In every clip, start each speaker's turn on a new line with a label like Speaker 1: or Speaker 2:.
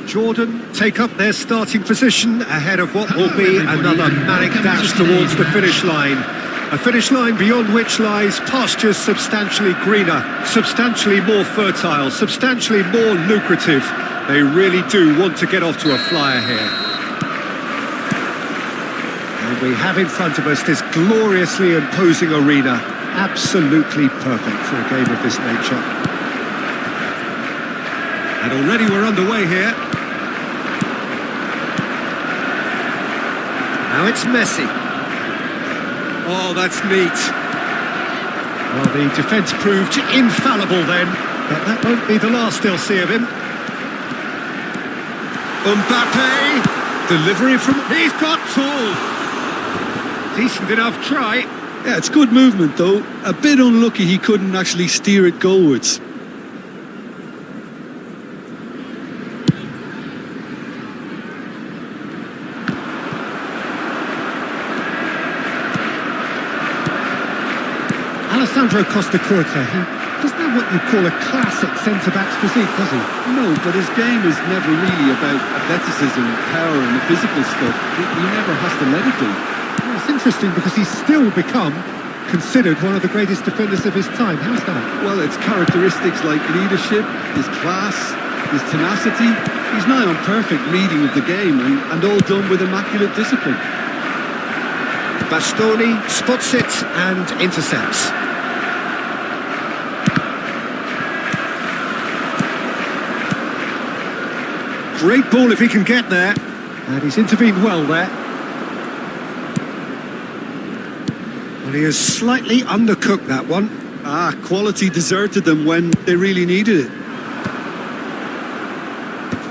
Speaker 1: Jordan take up their starting position ahead of what will be another manic dash towards the finish line. A finish line beyond which lies pastures substantially greener, substantially more fertile, substantially more lucrative. They really do want to get off to a flyer here. And we have in front of us this gloriously imposing arena. Absolutely perfect for a game of this nature. And already we're underway here. Now it's Messi. Oh, that's neat. Well, the defence proved infallible then, but that won't be the last they'll see of him. Mbappe! Delivery from... He's got tall! Decent enough try.
Speaker 2: Yeah, it's good movement though. A bit unlucky he couldn't actually steer it goalwards.
Speaker 1: Alessandro Costa Curta, he doesn't have what you call a classic centre-back's physique, does he?
Speaker 2: No, but his game is never really about athleticism, power and the physical stuff. He never has to let it be.
Speaker 1: Well, it's interesting because he's still become considered one of the greatest defenders of his time. How's that?
Speaker 2: Well, it's characteristics like leadership, his class, his tenacity. He's nigh on perfect reading of the game and all done with immaculate discipline.
Speaker 1: Bastoni spots it and intercepts. Great ball if he can get there. And he's intervened well there. Well, he has slightly undercooked that one.
Speaker 2: Quality deserted them when they really needed it.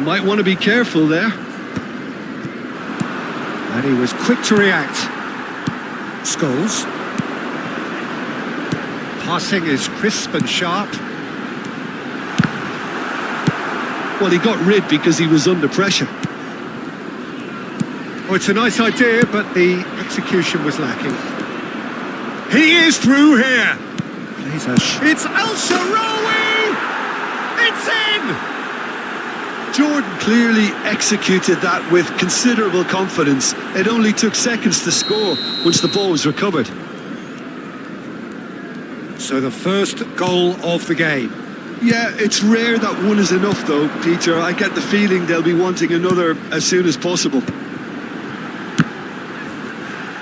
Speaker 2: Might want to be careful there.
Speaker 1: And he was quick to react. Scholes. Passing is crisp and sharp.
Speaker 2: Well, he got rid because he was under pressure.
Speaker 1: Oh, it's a nice idea, but the execution was lacking. He is through here. It's El Shaarawy! It's in!
Speaker 2: Jordan clearly executed that with considerable confidence. It only took seconds to score once the ball was recovered.
Speaker 1: So the first goal of the game.
Speaker 2: Yeah, it's rare that one is enough though, Peter. I get the feeling they'll be wanting another as soon as possible.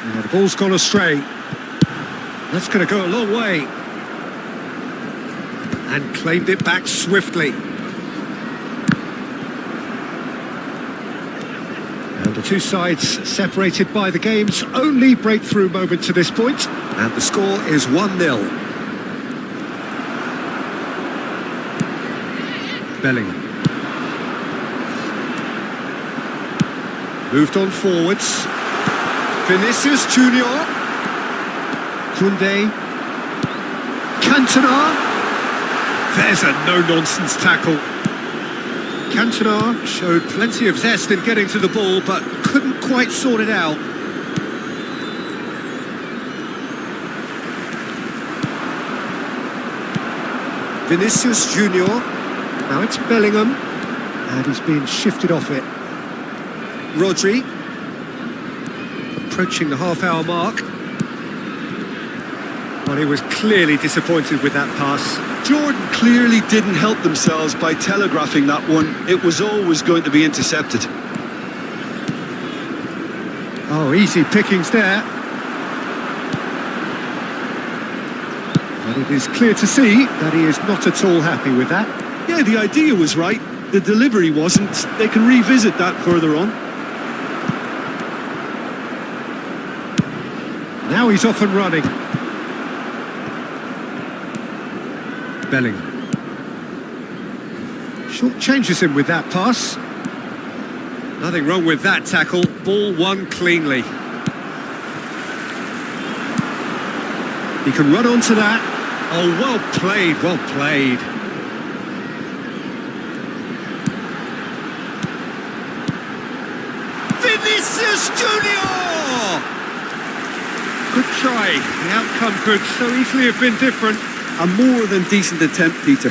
Speaker 1: Well, the ball's gone astray. That's going to go a long way. And claimed it back swiftly. And the two sides separated by the game's only breakthrough moment to this point. And the score is 1-0. Bellingham. Moved on forwards. Vinicius Junior. Koundé. Cantona. There's a no-nonsense tackle. Cantona showed plenty of zest in getting to the ball, but couldn't quite sort it out. Vinicius Junior. Now it's Bellingham. And he's being shifted off it. Rodri. Approaching the half-hour mark. Well, he was clearly disappointed with that pass.
Speaker 2: Jordan clearly didn't help themselves by telegraphing that one. It was always going to be intercepted.
Speaker 1: Oh, easy pickings there. But it is clear to see that he is not at all happy with that.
Speaker 2: Yeah, the idea was right. The delivery wasn't. They can revisit that further on.
Speaker 1: Now he's off and running. Bellingham. Short changes him with that pass. Nothing wrong with that tackle. Ball won cleanly. He can run onto that. Oh, well played, well played. Vinicius Junior! Good try. The outcome could so easily have been different.
Speaker 2: A more than decent attempt, Peter.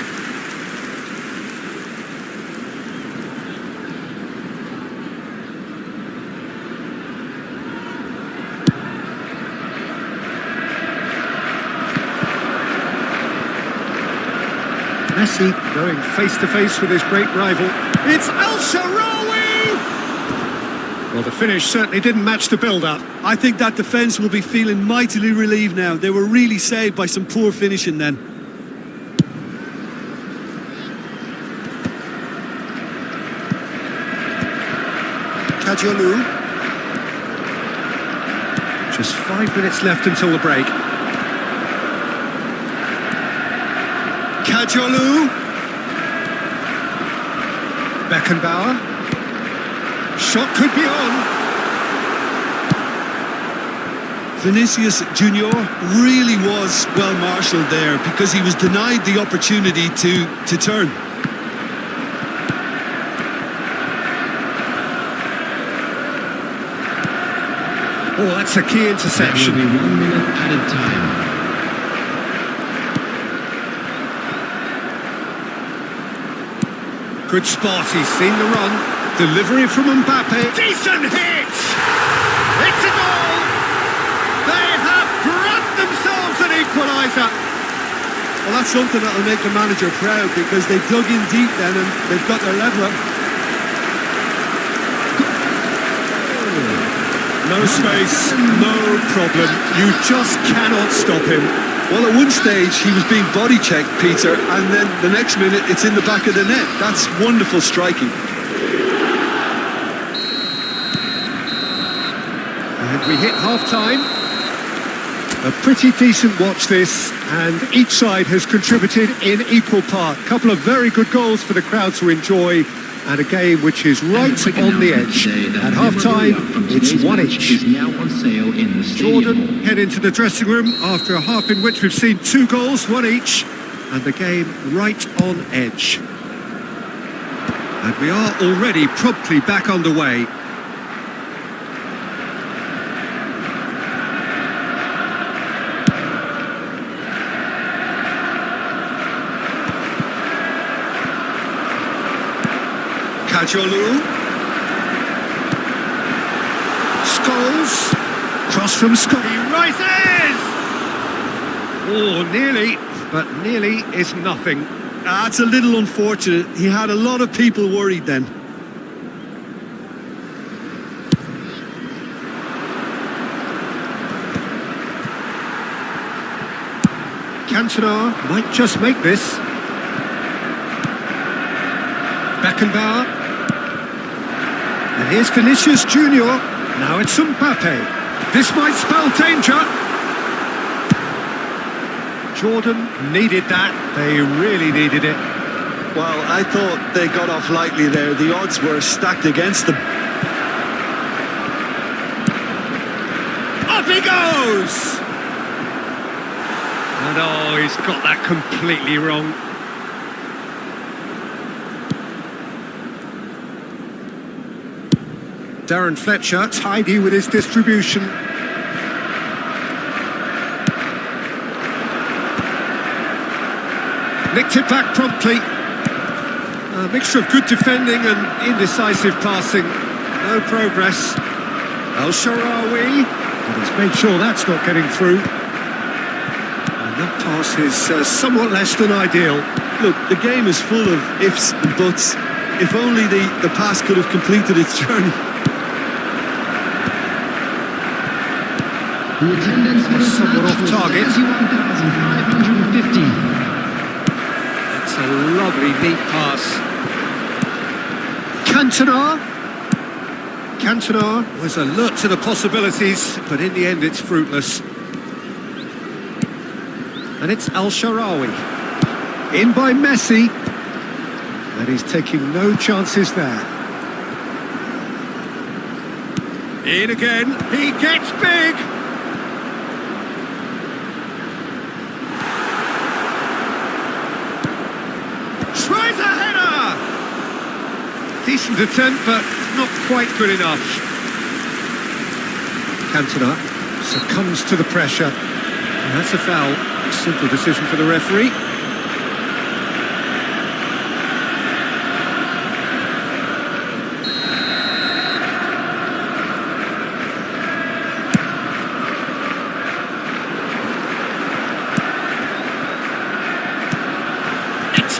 Speaker 1: Messi going face to face with his great rival. It's Al Shaarawy! Well, the finish certainly didn't match the build-up.
Speaker 2: I think that defence will be feeling mightily relieved now. They were really saved by some poor finishing then. Kajolu.
Speaker 1: Just 5 minutes left until the break.
Speaker 2: Kajolu.
Speaker 1: Beckenbauer. Shot could be on.
Speaker 2: Vinicius Junior really was well marshalled there because he was denied the opportunity to turn.
Speaker 1: Oh, that's a key interception.
Speaker 3: There will be 1 minute added time.
Speaker 1: Good spot, he's seen the run. Delivery from Mbappe. Decent hit! It's a goal! They have grabbed themselves an equaliser.
Speaker 2: Well, that's something that'll make the manager proud because they dug in deep then and they've got their leveller.
Speaker 1: No space, no problem. You just cannot stop him.
Speaker 2: Well, at one stage he was being body checked, Peter, and then the next minute it's in the back of the net. That's wonderful striking.
Speaker 1: And we hit half-time. A pretty decent watch this, and each side has contributed in equal part. A couple of very good goals for the crowd to enjoy, and a game which is right on the edge. At half-time, it's 1 each.
Speaker 3: Is now on sale in the
Speaker 1: Jordan head into the dressing room after a half in which we've seen 2 goals, 1 each, and the game right on edge. And we are already promptly back underway. Kajolu. Scholes. Cross from Scholes. He rises! Oh, nearly, but nearly is nothing.
Speaker 2: That's a little unfortunate. He had a lot of people worried then.
Speaker 1: Cantona might just make this. Beckenbauer. And here's Vinicius Junior. Now it's Mbappe. This might spell danger. Jordan needed that. They really needed it.
Speaker 2: Well, I thought they got off lightly there. The odds were stacked against them.
Speaker 1: Up he goes! And oh, he's got that completely wrong. Darren Fletcher, tidy with his distribution. Nicked it back promptly. A mixture of good defending and indecisive passing. No progress. Al Shaarawy. And he's made sure that's not getting through. And that pass is somewhat less than ideal.
Speaker 2: Look, the game is full of ifs and buts. If only the pass could have completed its journey.
Speaker 3: The attendance for this
Speaker 1: Somewhat
Speaker 3: match
Speaker 1: off
Speaker 3: was
Speaker 1: target.
Speaker 3: 31,550.
Speaker 1: It's a lovely neat pass. Cantona was alert to the possibilities, but in the end it's fruitless. And it's Al Shaarawy. In by Messi. And he's taking no chances there. In again. He gets big. Tries a header! Decent attempt, but not quite good enough. Cantona succumbs to the pressure. And that's a foul. A simple decision for the referee.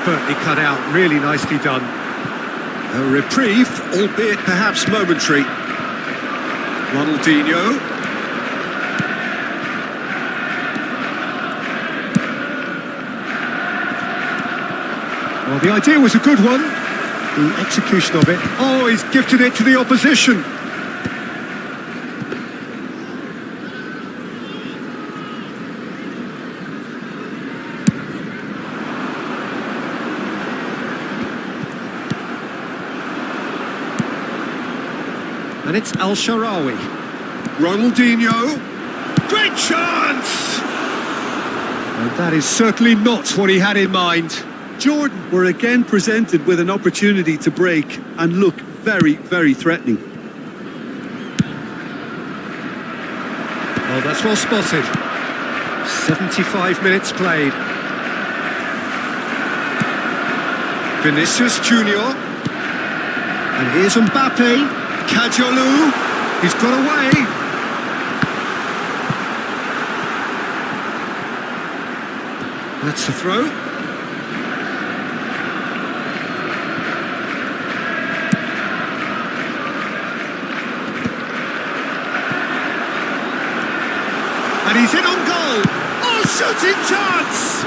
Speaker 1: expertly cut out, really nicely done. A reprieve, albeit perhaps momentary. Ronaldinho. Well, the idea was a good one. The execution of it. Oh, he's gifted it to the opposition. And it's El Shaarawy. Ronaldinho. Great chance! And that is certainly not what he had in mind.
Speaker 2: Jordan were again presented with an opportunity to break and look very, very threatening.
Speaker 1: Oh, that's well spotted. 75 minutes played. Vinicius Junior. And here's Mbappe. Kajolu, he's got away. That's the throw. And he's in on goal. Oh, shooting chance!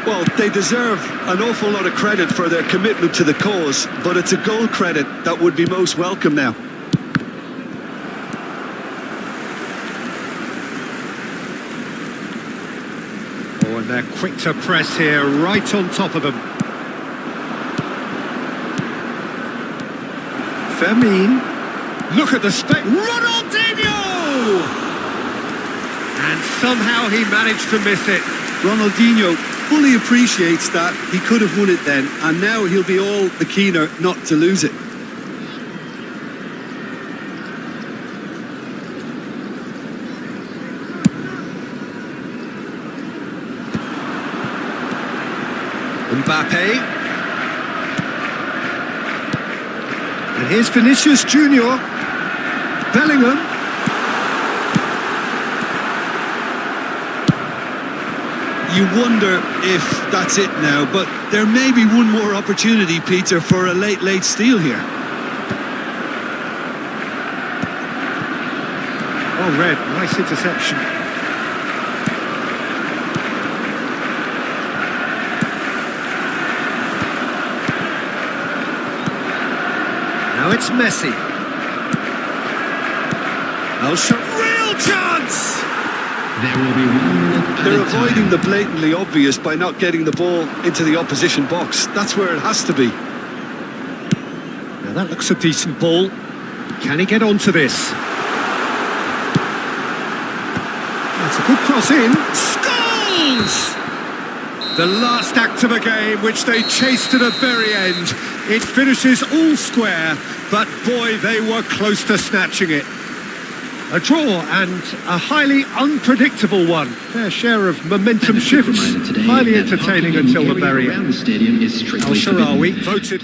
Speaker 2: Well, they deserve an awful lot of credit for their commitment to the cause, but it's a goal credit that would be most welcome now.
Speaker 1: Oh, and they're quick to press here, right on top of them. Fermin. Look at the Ronaldinho! And somehow he managed to miss it.
Speaker 2: Ronaldinho fully appreciates that he could have won it then, and now he'll be all the keener not to lose it.
Speaker 1: Mbappe. And here's Vinicius Junior. Bellingham.
Speaker 2: You wonder if that's it now, but there may be one more opportunity, Peter, for a late steal here.
Speaker 1: Oh, Red, nice interception. Now it's Messi. Real chance!
Speaker 3: There will be one more
Speaker 2: They're
Speaker 3: added
Speaker 2: avoiding
Speaker 3: time.
Speaker 2: the blatantly obvious by not getting the ball into the opposition box. That's where it has to be.
Speaker 1: Now that looks a decent ball. Can he get onto this? That's a good cross in. Scores! The last act of a game, which they chased to the very end. It finishes all square, but boy, they were close to snatching it. A draw and a highly unpredictable one. Fair share of momentum
Speaker 3: And a quick
Speaker 1: shifts.
Speaker 3: reminder today
Speaker 1: Highly
Speaker 3: that
Speaker 1: entertaining
Speaker 3: parking
Speaker 1: until the
Speaker 3: and
Speaker 1: very
Speaker 3: queuing around
Speaker 1: end.
Speaker 3: the stadium is
Speaker 1: El
Speaker 3: strictly forbidden.
Speaker 1: Shaarawy voted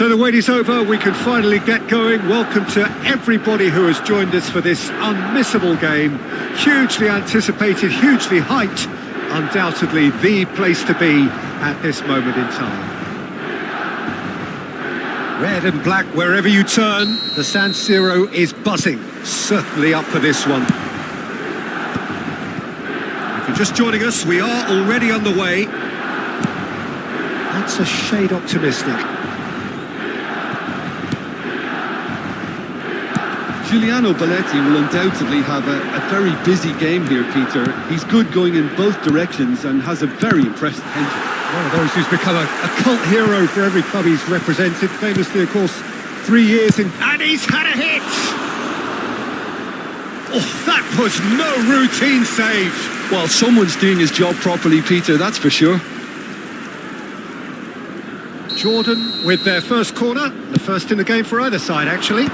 Speaker 1: So the wait is over, we can finally get going. Welcome to everybody who has joined us for this unmissable game. Hugely anticipated, hugely hyped. Undoubtedly the place to be at this moment in time. Red and black wherever you turn, the San Siro is buzzing. Certainly up for this one. If you're just joining us, we are already underway. That's a shade optimistic.
Speaker 2: Giuliano Belletti will undoubtedly have a very busy game here, Peter. He's good going in both directions and has a very impressive engine.
Speaker 1: One of those who's become a cult hero for every club he's represented. Famously, of course, 3 years in... And he's had a hit! Oh, that was no routine save.
Speaker 2: Well, someone's doing his job properly, Peter, that's for sure.
Speaker 1: Jordan with their first corner. The first in the game for either side, actually.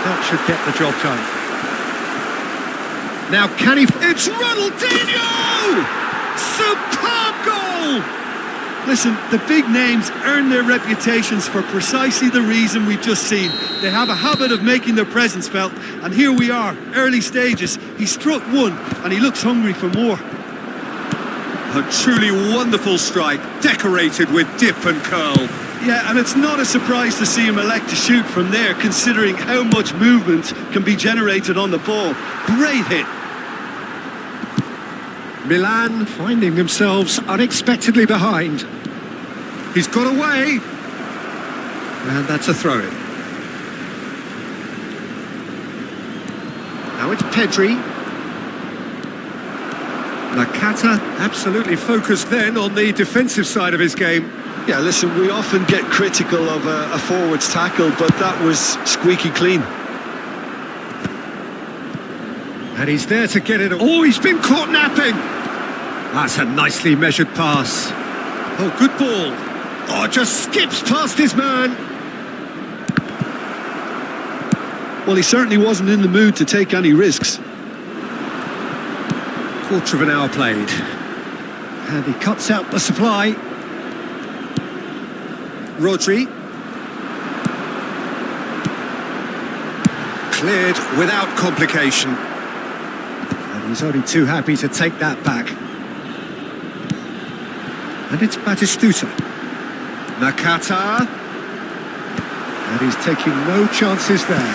Speaker 1: That should get the job done. Now can he... It's Ronaldinho! Superb goal!
Speaker 2: Listen, the big names earn their reputations for precisely the reason we've just seen. They have a habit of making their presence felt, and here we are, early stages. He struck one, and he looks hungry for more.
Speaker 1: A truly wonderful strike, decorated with dip and curl.
Speaker 2: Yeah, and it's not a surprise to see him elect to shoot from there, considering how much movement can be generated on the ball. Great hit.
Speaker 1: Milan finding themselves unexpectedly behind. He's got away. And that's a throw-in. Now it's Pedri. Nakata absolutely focused then on the defensive side of his game.
Speaker 2: Yeah, listen, we often get critical of a forward's tackle, but that was squeaky clean.
Speaker 1: And he's there to get it. Oh, he's been caught napping. That's a nicely measured pass. Oh, good ball. Oh, just skips past his man.
Speaker 2: Well, he certainly wasn't in the mood to take any risks.
Speaker 1: Quarter of an hour played. And he cuts out the supply. Rodri. Cleared without complication. And he's only too happy to take that back. And it's Batistuta. Nakata. And he's taking no chances there.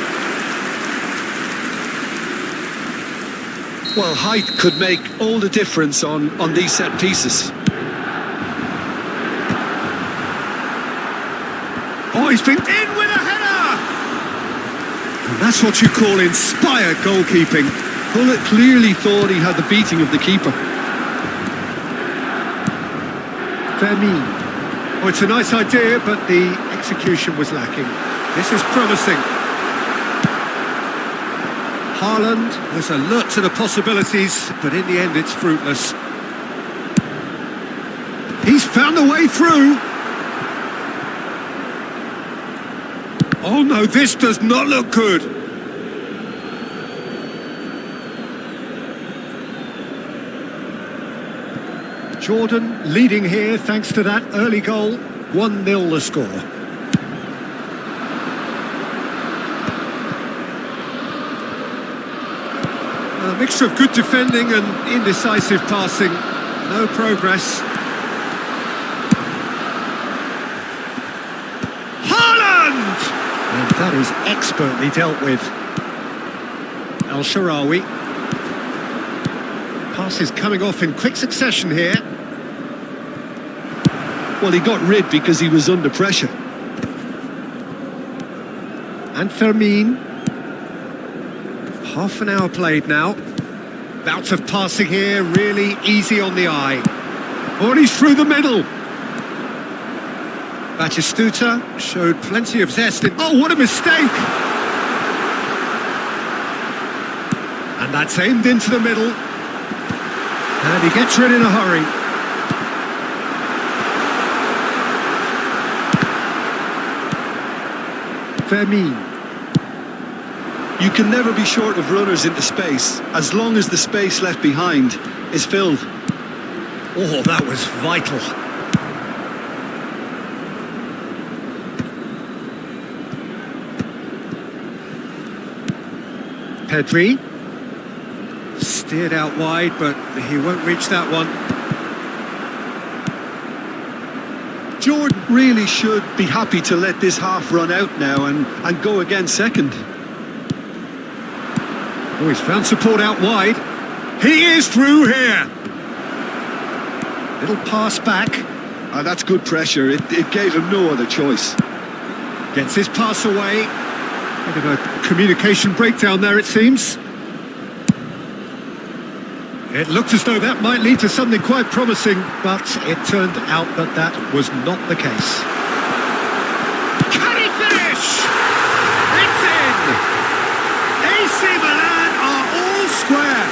Speaker 2: Well, height could make all the difference on these set pieces.
Speaker 1: Oh, he's been in with a header! And that's what you call inspired goalkeeping.
Speaker 2: Bullet clearly thought he had the beating of the keeper.
Speaker 1: Fermin. Oh, it's a nice idea, but the execution was lacking. This is promising. Haaland was alert to the possibilities, but in the end it's fruitless. He's found a way through. Oh no, this does not look good. Jordan leading here thanks to that early goal. 1-0 the score. A mixture of good defending and indecisive passing. No progress. Haaland! And that is expertly dealt with. El Shaarawy. Passes coming off in quick succession here.
Speaker 2: Well, he got rid because he was under pressure.
Speaker 1: And Fermin. Half an hour played now. Bout of passing here, really easy on the eye. Oh, and he's through the middle. Batistuta showed plenty of zest in... Oh, what a mistake! And that's aimed into the middle. And he gets rid in a hurry. Fermin.
Speaker 2: You can never be short of runners into space, as long as the space left behind is filled.
Speaker 1: Oh, that was vital. Pedri. Steered out wide, but he won't reach that one.
Speaker 2: Jordan really should be happy to let this half run out now and go again second.
Speaker 1: Oh, he's found support out wide. He is through here. Little pass back.
Speaker 2: That's good pressure. It gave him no other choice.
Speaker 1: Gets his pass away. Bit of a communication breakdown there, it seems. It looked as though that might lead to something quite promising, but it turned out that that was not the case. Can he finish? It's in! AC Milan are all square.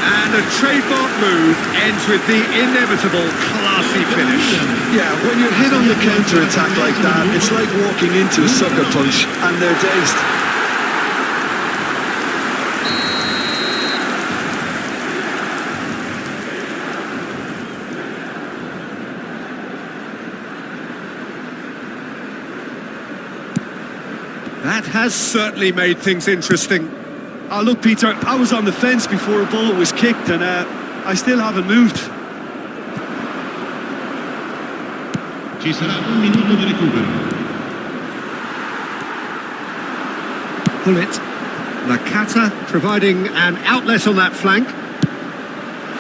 Speaker 1: And a trademark move ends with the inevitable classy finish.
Speaker 2: Yeah, when you're hit on the counter-attack like that, it's like walking into a sucker punch and they're dazed.
Speaker 1: That has certainly made things interesting.
Speaker 2: Look, Peter, I was on the fence before a ball was kicked and I still haven't moved.
Speaker 3: Ci sarà un minuto di recupero.
Speaker 1: Pull it. Nakata providing an outlet on that flank.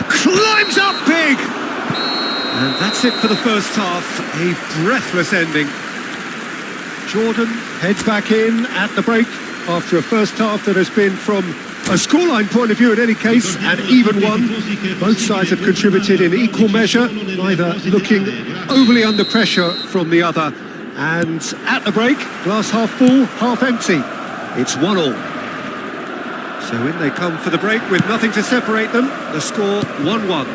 Speaker 1: Climbs up big! And that's it for the first half. A breathless ending. Jordan heads back in at the break after a first half that has been, from a scoreline point of view in any case, an even one. Both sides have contributed in equal measure, neither looking overly under pressure from the other. And at the break, glass half full, half empty. It's 1-1. So in they come for the break with nothing to separate them. The score 1-1.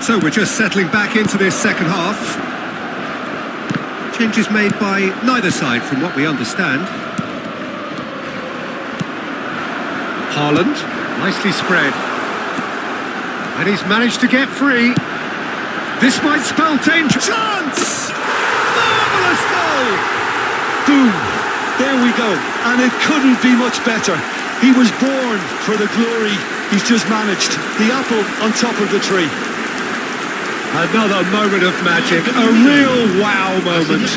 Speaker 1: So we're just settling back into this second half. Changes made by neither side from what we understand. Haaland, nicely spread. And he's managed to get free. This might spell danger. Chance! Marvellous goal!
Speaker 2: Boom! There we go. And it couldn't be much better. He was born for the glory. He's just managed. The apple on top of the tree.
Speaker 1: Another moment of magic, a real wow moment.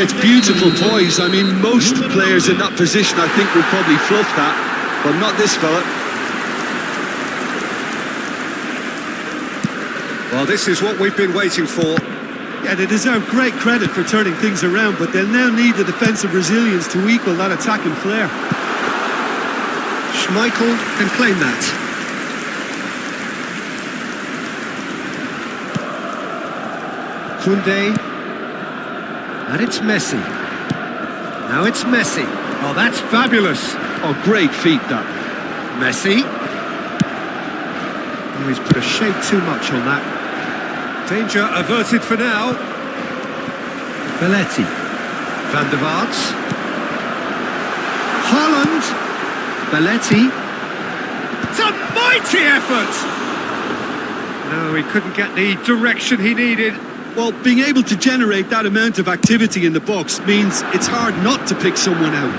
Speaker 2: It's beautiful poise. I mean, most players in that position, I think, would probably fluff that, but not this fella.
Speaker 1: Well, this is what we've been waiting for.
Speaker 2: Yeah, they deserve great credit for turning things around, but they'll now need the defensive resilience to equal that attacking flair.
Speaker 1: Schmeichel can claim that. Kunde, and it's Messi. Now it's Messi. Oh, that's fabulous.
Speaker 2: Oh, great feat, that.
Speaker 1: Messi. Oh, he's put a shade too much on that. Danger averted for now. Belletti. Van der Vaart. Haaland. Belletti. It's a mighty effort. No, he couldn't get the direction he needed.
Speaker 2: Well, being able to generate that amount of activity in the box means it's hard not to pick someone out.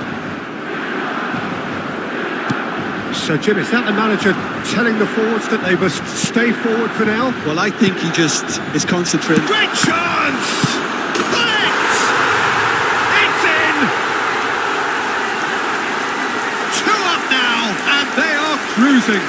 Speaker 1: So, Jim, is that the manager telling the forwards that they must stay forward for now?
Speaker 2: Well, I think he just is concentrating.
Speaker 1: Great chance! Bullet! It's in! 2 up now, and they are cruising.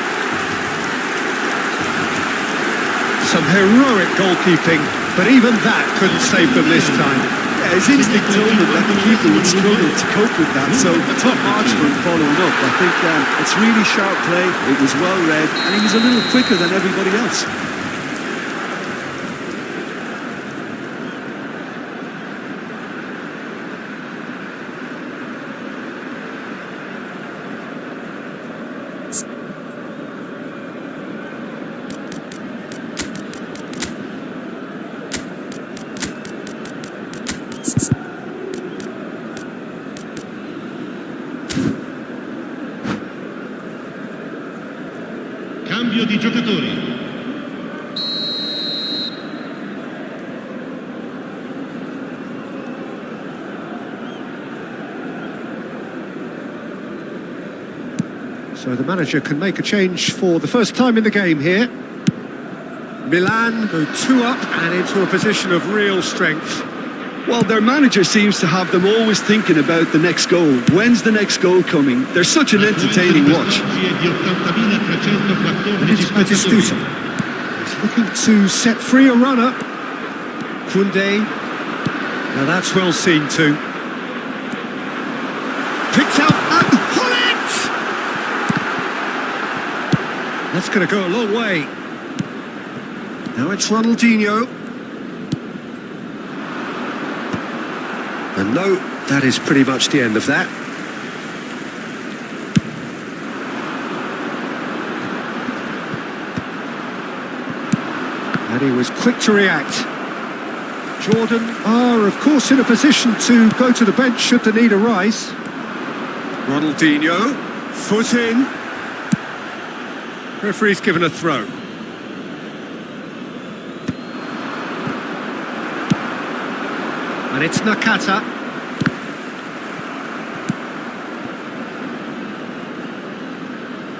Speaker 1: Some heroic goalkeeping, but even that couldn't save them this time.
Speaker 2: Yeah, his instinct told him that the keeper would struggle to cope with that, so top marks for him following up. I think it's really sharp play, it was well read, and he was a little quicker than everybody else.
Speaker 3: Cambio di giocatori.
Speaker 1: So the manager can make a change for the first time in the game here. Milan go 2 up and into a position of real strength.
Speaker 2: Well, their manager seems to have them always thinking about the next goal. When's the next goal coming? They're such an entertaining watch.
Speaker 1: And it's Batistuta. He's looking to set free a runner. Kunde. Now that's well seen too. Picked out and Hullet! That's going to go a long way. Now it's Ronaldinho. And no, that is pretty much the end of that. And he was quick to react. Jordan are, of course, in a position to go to the bench should the need arise. Ronaldinho, foot in. Referee's given a throw. And it's Nakata.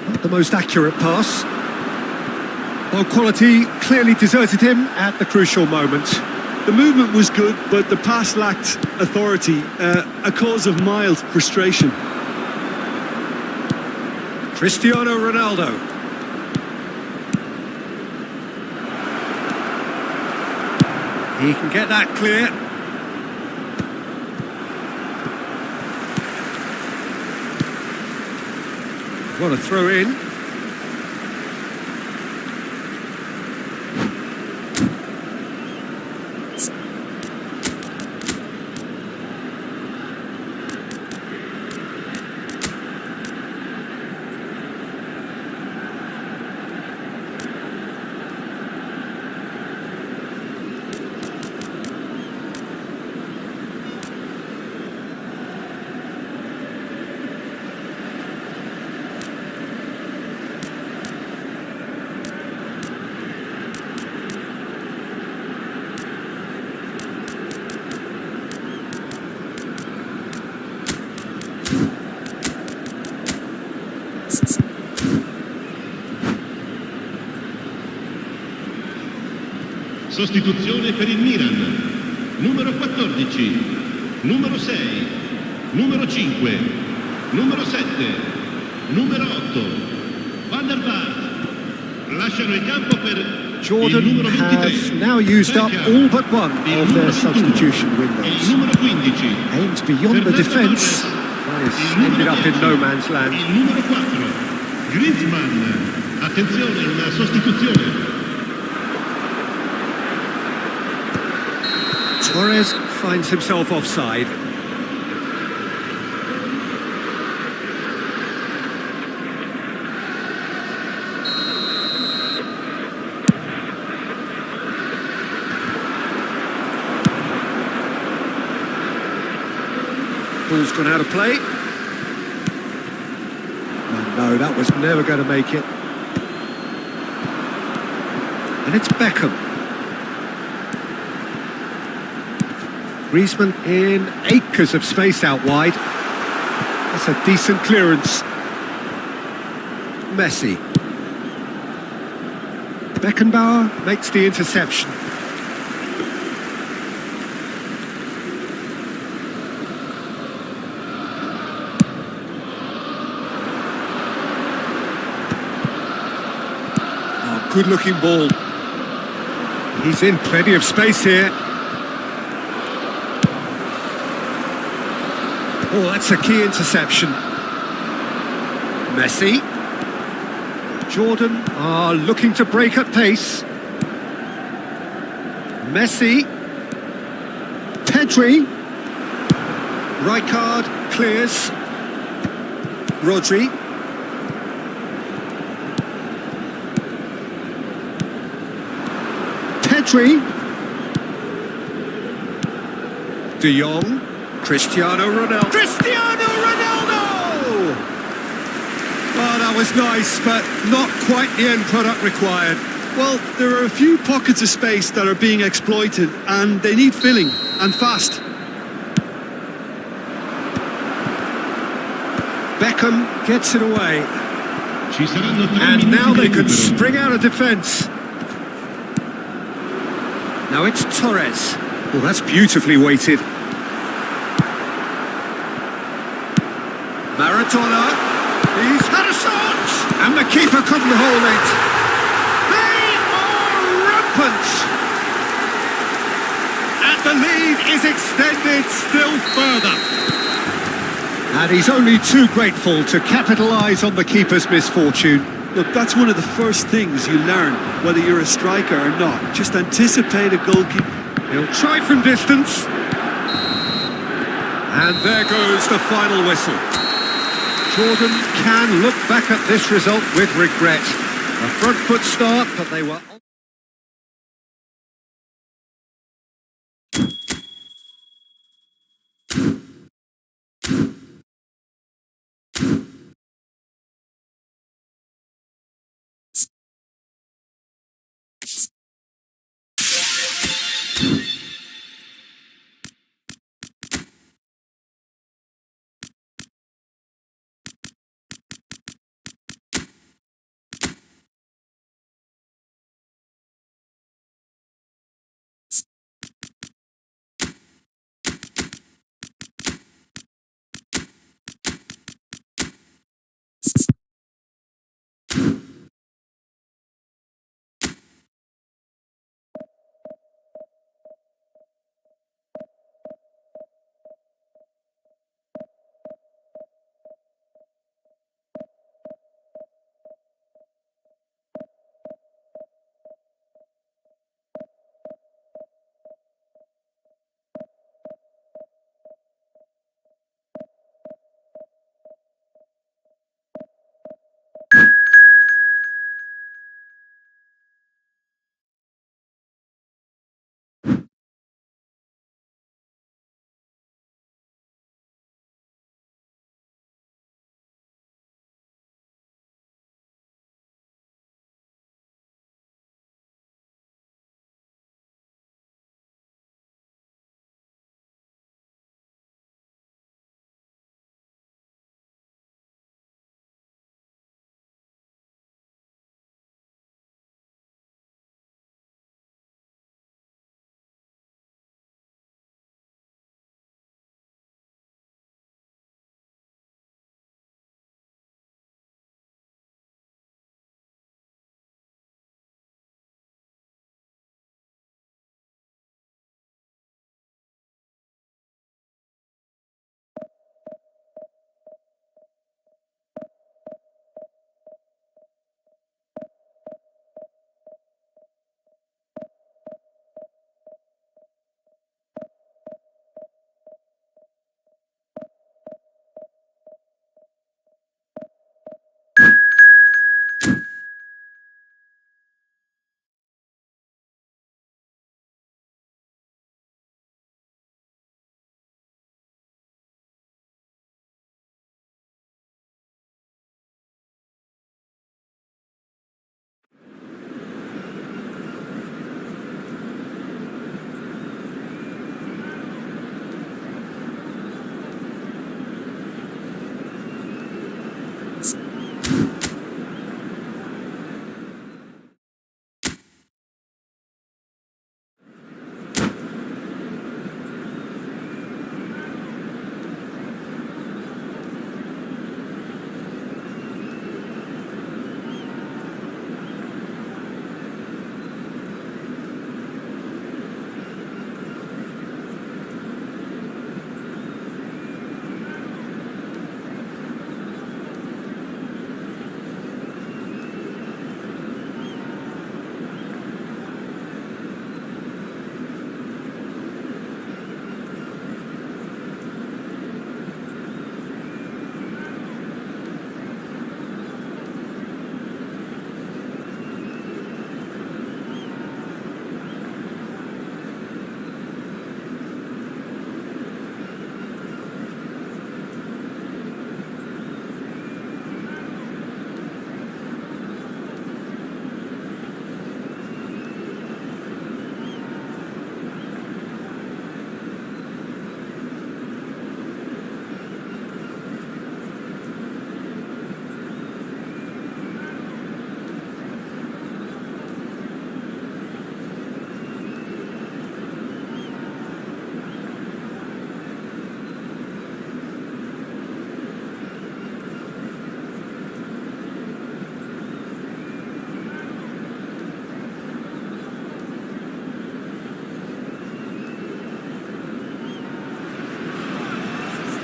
Speaker 1: Not the most accurate pass. Low quality clearly deserted him at the crucial moment.
Speaker 2: The movement was good, but the pass lacked authority, a cause of mild frustration.
Speaker 1: Cristiano Ronaldo. He can get that clear. What a throw in.
Speaker 3: Sostituzione per il Milan. Numero 14, numero 6, numero 5, numero 7, numero 8. Van der Vaart. Lasciano il campo per
Speaker 1: Jordan
Speaker 3: il numero 23.
Speaker 1: have now used up all but one of their substitution
Speaker 3: Il
Speaker 1: windows.
Speaker 3: numero 15.
Speaker 1: Aimed beyond the defence. He's ended up in no man's land.
Speaker 3: Il numero 4. Griezmann. Attenzione, una sostituzione.
Speaker 1: Torres finds himself offside. Ball's gone out of play. And no, that was never going to make it. And it's Beckham. Griezmann in acres of space out wide. That's a decent clearance. Messi. Beckenbauer makes the interception. Oh, good-looking ball. He's in plenty of space here. Oh, that's a key interception. Messi. Jordan are looking to break at pace. Messi. Pedri. Rijkaard clears. Rodri. Pedri. De Jong. Cristiano Ronaldo. Cristiano Ronaldo! Oh, that was nice, but not quite the end product required.
Speaker 2: Well, there are a few pockets of space that are being exploited, and they need filling, and fast.
Speaker 1: Beckham gets it away.
Speaker 3: Ci saranno 3
Speaker 1: And
Speaker 3: minuti
Speaker 1: now
Speaker 3: di
Speaker 1: they can
Speaker 3: recupero.
Speaker 1: spring out of defence. Now it's Torres. Well, that's beautifully weighted. Maradona. He's had a shot! And the keeper couldn't hold it. They are rampant! And the lead is extended still further. And he's only too grateful to capitalise on the keeper's misfortune.
Speaker 2: Look, that's one of the first things you learn, whether you're a striker or not. Just anticipate a goalkeeper.
Speaker 1: He'll try from distance. And there goes the final whistle. Jordan can look back at this result with regret. A front foot start, but they were...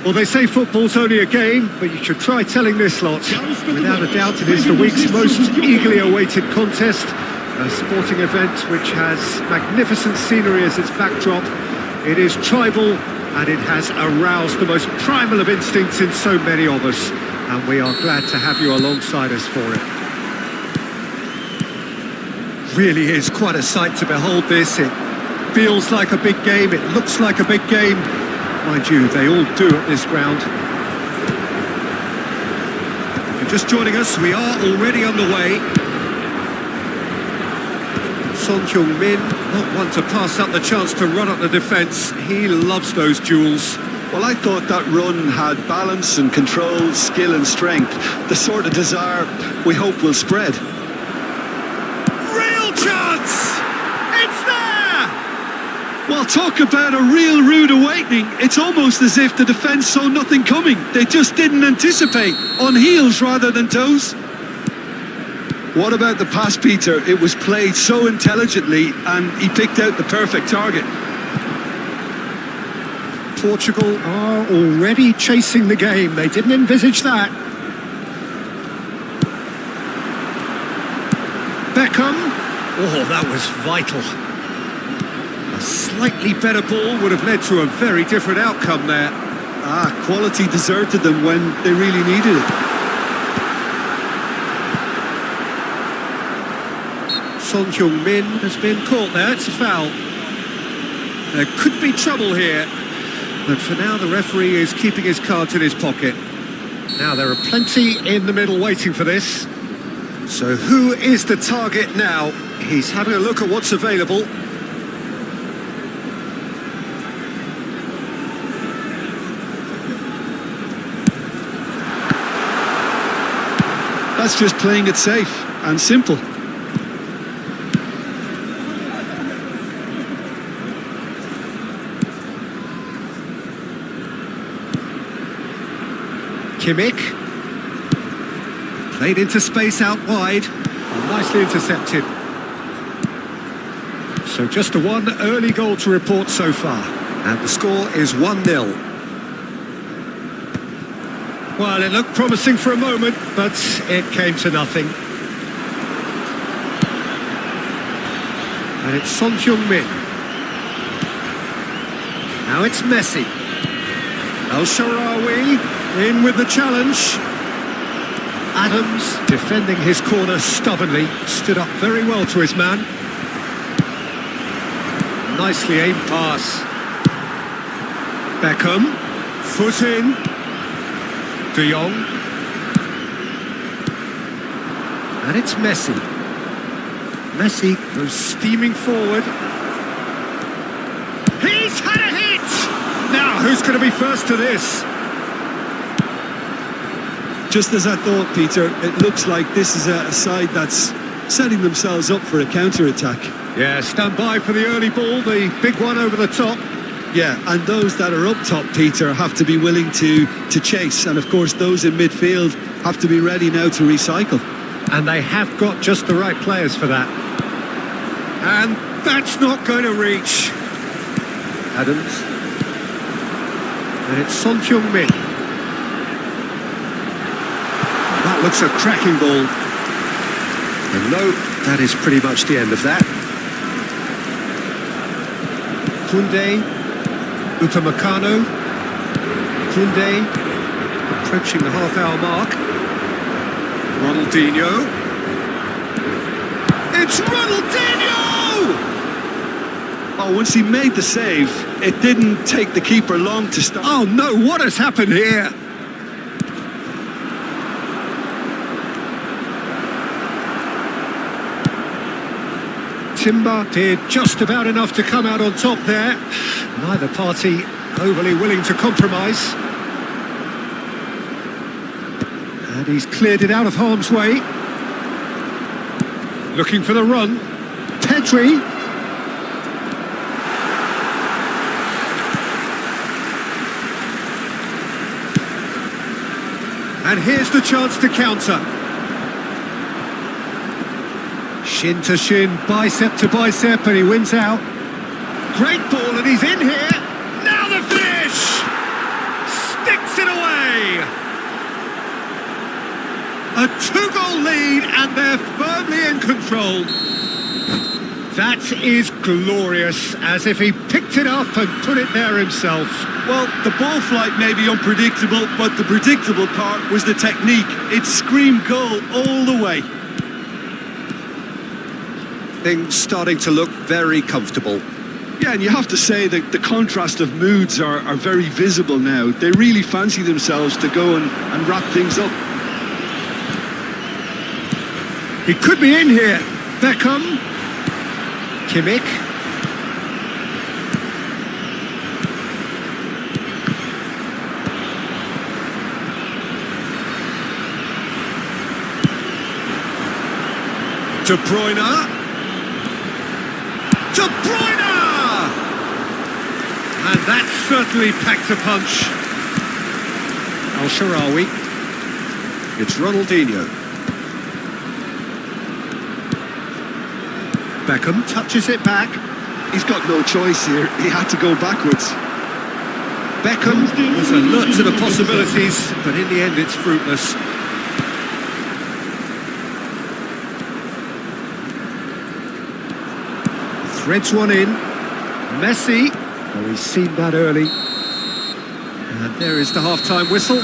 Speaker 1: Well, they say football's only a game, but you should try telling this lot. Without a doubt, it is the week's most eagerly awaited contest. A sporting event which has magnificent scenery as its backdrop. It is tribal, and it has aroused the most primal of instincts in so many of us. And we are glad to have you alongside us for it. Really is quite a sight to behold this. It feels like a big game, it looks like a big game. Mind you, they all do at this ground. If you're just joining us, we are already underway. Son Heung-min, not one to pass up the chance to run up the defence. He loves those duels.
Speaker 2: Well, I thought that run had balance and control, skill and strength. The sort of desire we hope will spread.
Speaker 1: Real chance! It's there!
Speaker 2: Well, talk about a real rude awakening. It's almost as if the defence saw nothing coming. They just didn't anticipate. On heels rather than toes. What about the pass, Peter? It was played so intelligently and he picked out the perfect target.
Speaker 1: Portugal are already chasing the game. They didn't envisage that. Beckham. Oh, that was vital. A slightly better ball would have led to a very different outcome there.
Speaker 2: Quality deserted them when they really needed it.
Speaker 1: Son Heung-min has been caught there. It's a foul. There could be trouble here. But for now, the referee is keeping his cards in his pocket. Now, there are plenty in the middle waiting for this. So who is the target now? He's having a look at what's available.
Speaker 2: That's just playing it safe and simple.
Speaker 1: Kimmich. Played into space out wide. Nicely intercepted. So just the one early goal to report so far. And the score is 1-0. Well, it looked promising for a moment, but it came to nothing. And it's Son Heung-min. Now it's Messi. El Shaarawy in with the challenge. Adams defending his corner stubbornly, stood up very well to his man. Nicely aimed pass. Beckham, foot in. De Jong. And it's Messi. Messi goes steaming forward. He's had a hit! Now, who's going to be first to this?
Speaker 2: Just as I thought, Peter, it looks like this is a side that's setting themselves up for a counter-attack.
Speaker 1: Yeah, stand by for the early ball, the big one over the top.
Speaker 2: Yeah, and those that are up top, Peter, have to be willing to chase. And, of course, those in midfield have to be ready now to recycle.
Speaker 1: And they have got just the right players for that. And that's not going to reach. Adams. And it's Son Heung-min. That looks a cracking ball. And no, that is pretty much the end of that. Koundé, Upamecano. Koundé approaching the half-hour mark. Ronaldinho. It's Ronaldinho!
Speaker 2: Oh, once he made the save, it didn't take the keeper long to stop.
Speaker 1: Oh no, what has happened here? Timber did just about enough to come out on top there. Neither party overly willing to compromise. And he's cleared it out of harm's way. Looking for the run. Pedri. And here's the chance to counter. Shin to shin, bicep to bicep, and he wins out. Great ball, and he's in here. Now the finish! knocks it away! A two-goal lead and they're firmly in control. That is glorious, as if he picked it up and put it there himself.
Speaker 2: Well, the ball flight may be unpredictable, but the predictable part was the technique. It screamed goal all the way.
Speaker 1: Things starting to look very comfortable.
Speaker 2: Yeah, and you have to say that the contrast of moods are very visible now. They really fancy themselves to go and wrap things up.
Speaker 1: He could be in here. Beckham. Kimmich. De Bruyne. De Bruyne! And that certainly packed a punch. Al-Sharawi. It's Ronaldinho. Beckham touches it back.
Speaker 2: He's got no choice here. He had to go backwards.
Speaker 1: Beckham was alert to the possibilities, but in the end it's fruitless. Threads one in. Messi. Oh, he's seen that early. And there is the half-time whistle.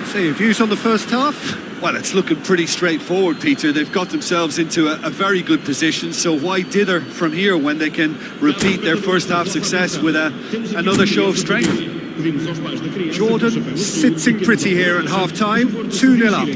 Speaker 1: So your views on the first half?
Speaker 2: Well, it's looking pretty straightforward, Peter. They've got themselves into a very good position, so why dither from here when they can repeat their first half success with another show of strength?
Speaker 1: Jordan sitting pretty here at half-time, 2-0 up.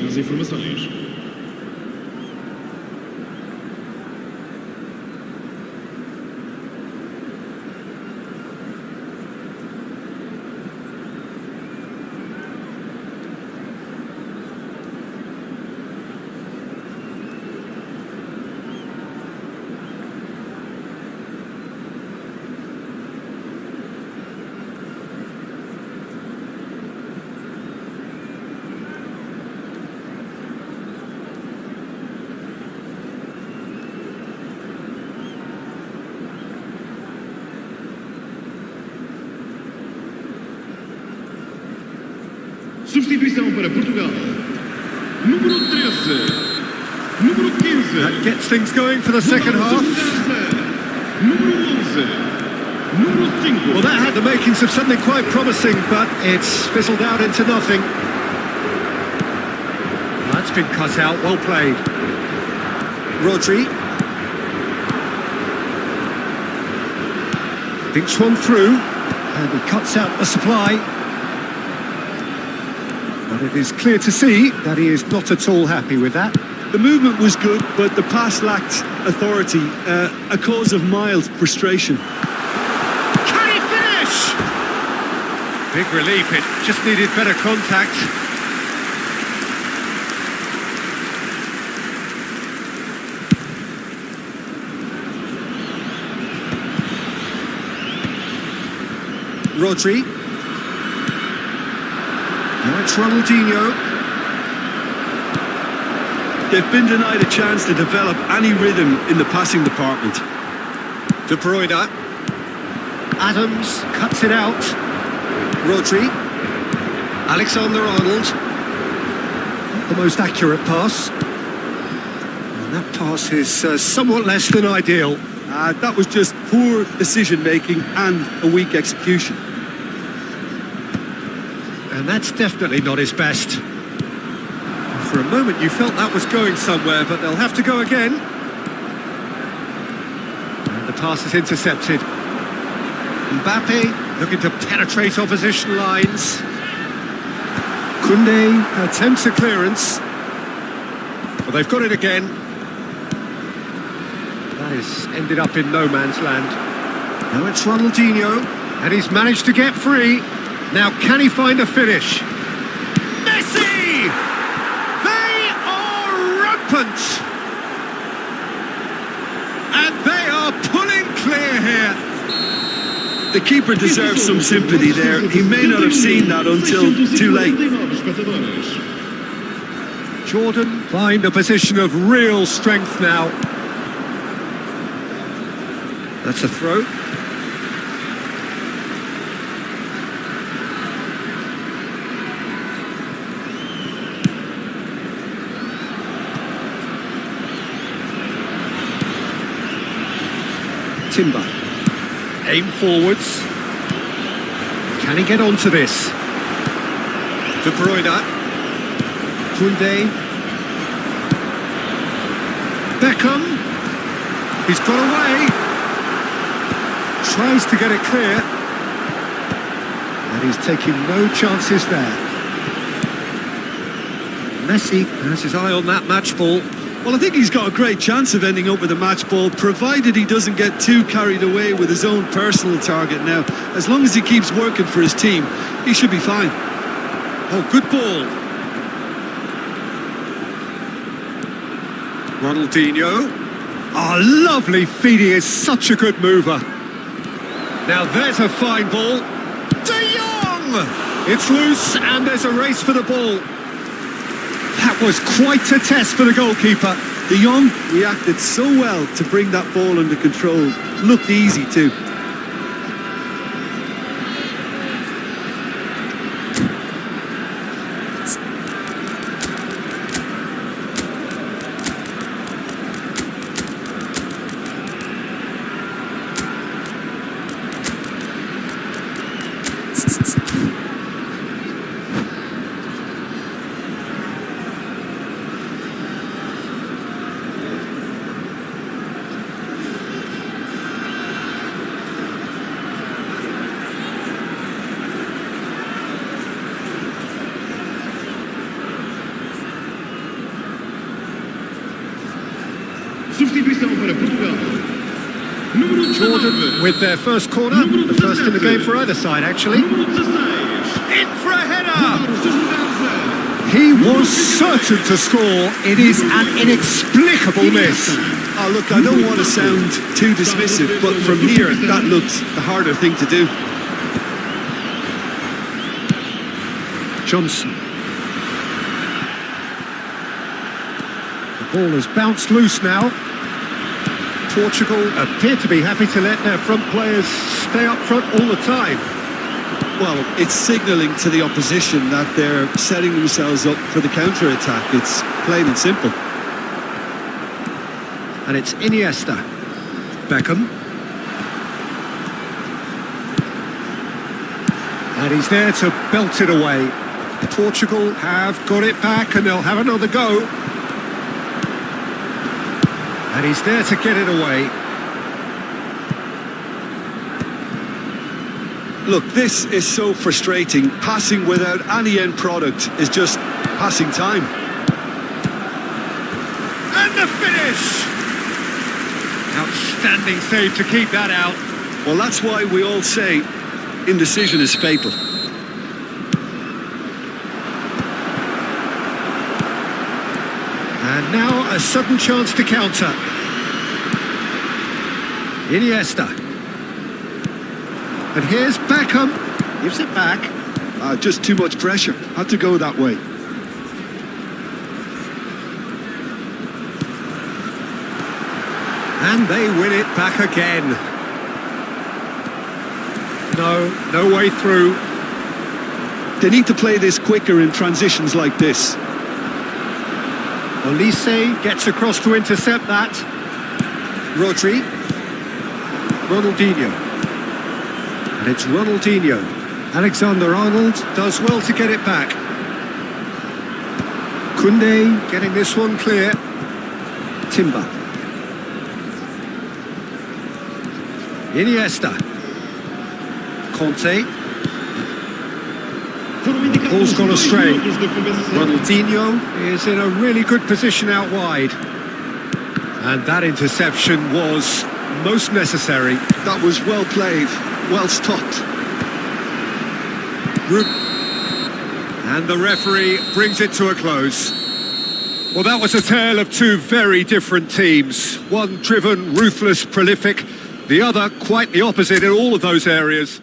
Speaker 3: Substituição para Portugal. Número 13. Número 15.
Speaker 1: That gets things going for the second half.
Speaker 3: Número 11. Número 5.
Speaker 1: Well, that had the makings of something quite promising, but it's fizzled out into nothing. That's been cut out, well played. Rodri. Thinks one through, and he cuts out the supply. But it is clear to see that he is not at all happy with that.
Speaker 2: The movement was good, but the pass lacked authority, a cause of mild frustration.
Speaker 1: Can he finish? Big relief, it just needed better contact. Rodri. Now it's Ronaldinho.
Speaker 2: They've been denied a chance to develop any rhythm in the passing department.
Speaker 1: De Bruyne. Adams cuts it out. Rodri. Alexander-Arnold. Not the most accurate pass. And that pass is somewhat less than ideal.
Speaker 2: That was just poor decision-making and a weak execution.
Speaker 1: And that's definitely not his best. For a moment you felt that was going somewhere, but they'll have to go again. And the pass is intercepted. Mbappe looking to penetrate opposition lines. Koundé attempts a clearance. Well, they've got it again. That has ended up in no man's land. Now it's Ronaldinho, and he's managed to get free. Now, can he find a finish? Messi! They are rampant! And they are pulling clear here.
Speaker 2: The keeper deserves some sympathy there. He may not have seen that until too late.
Speaker 1: Jordan find a position of real strength now. That's a throw. Timber. Aim forwards. Can he get onto this? De Bruyne. Koundé. Beckham. He's got away. Tries to get it clear. And he's taking no chances there. Messi has his eye on that match ball.
Speaker 2: Well, I think he's got a great chance of ending up with a match ball, provided he doesn't get too carried away with his own personal target now. As long as he keeps working for his team, he should be fine.
Speaker 1: Oh, good ball. Ronaldinho. Oh, lovely feed. He is such a good mover. Now there's a fine ball. De Jong! It's loose and there's a race for the ball. That was quite a test for the goalkeeper.
Speaker 2: De Jong reacted so well to bring that ball under control. Looked easy too.
Speaker 3: Substituição para Portugal. Número 19.
Speaker 1: Jordan with their first corner, the first in the game for either side actually.
Speaker 3: Número 16.
Speaker 1: In for a header! He was certain to score. It is an inexplicable miss.
Speaker 2: Oh, look, I don't want to sound too dismissive, but from here, that looked the harder thing to do.
Speaker 1: Johnson. The ball has bounced loose now. Portugal appear to be happy to let their front players stay up front all the time.
Speaker 2: Well, it's signalling to the opposition that they're setting themselves up for the counter-attack. It's plain and simple.
Speaker 1: And it's Iniesta. Beckham. And he's there to belt it away. Portugal have got it back and they'll have another go. And he's there to get it away.
Speaker 2: Look, this is so frustrating. Passing without any end product is just passing time.
Speaker 1: And the finish! Outstanding save to keep that out.
Speaker 2: Well, that's why we all say indecision is fatal.
Speaker 1: And now a sudden chance to counter. Iniesta. And here's Beckham. Gives it back.
Speaker 2: Just too much pressure. Had to go that way.
Speaker 1: And they win it back again. No way through.
Speaker 2: They need to play this quicker in transitions like this.
Speaker 1: Olise gets across to intercept that. Rodri. Ronaldinho. And it's Ronaldinho. Alexander-Arnold does well to get it back. Koundé getting this one clear. Timber. Iniesta. Conte. Ball's gone astray. Ronaldinho is in a really good position out wide. And that interception was most necessary.
Speaker 2: That was well played, well stopped.
Speaker 1: And the referee brings it to a close. Well, that was a tale of two very different teams. One driven, ruthless, prolific. The other quite the opposite in all of those areas.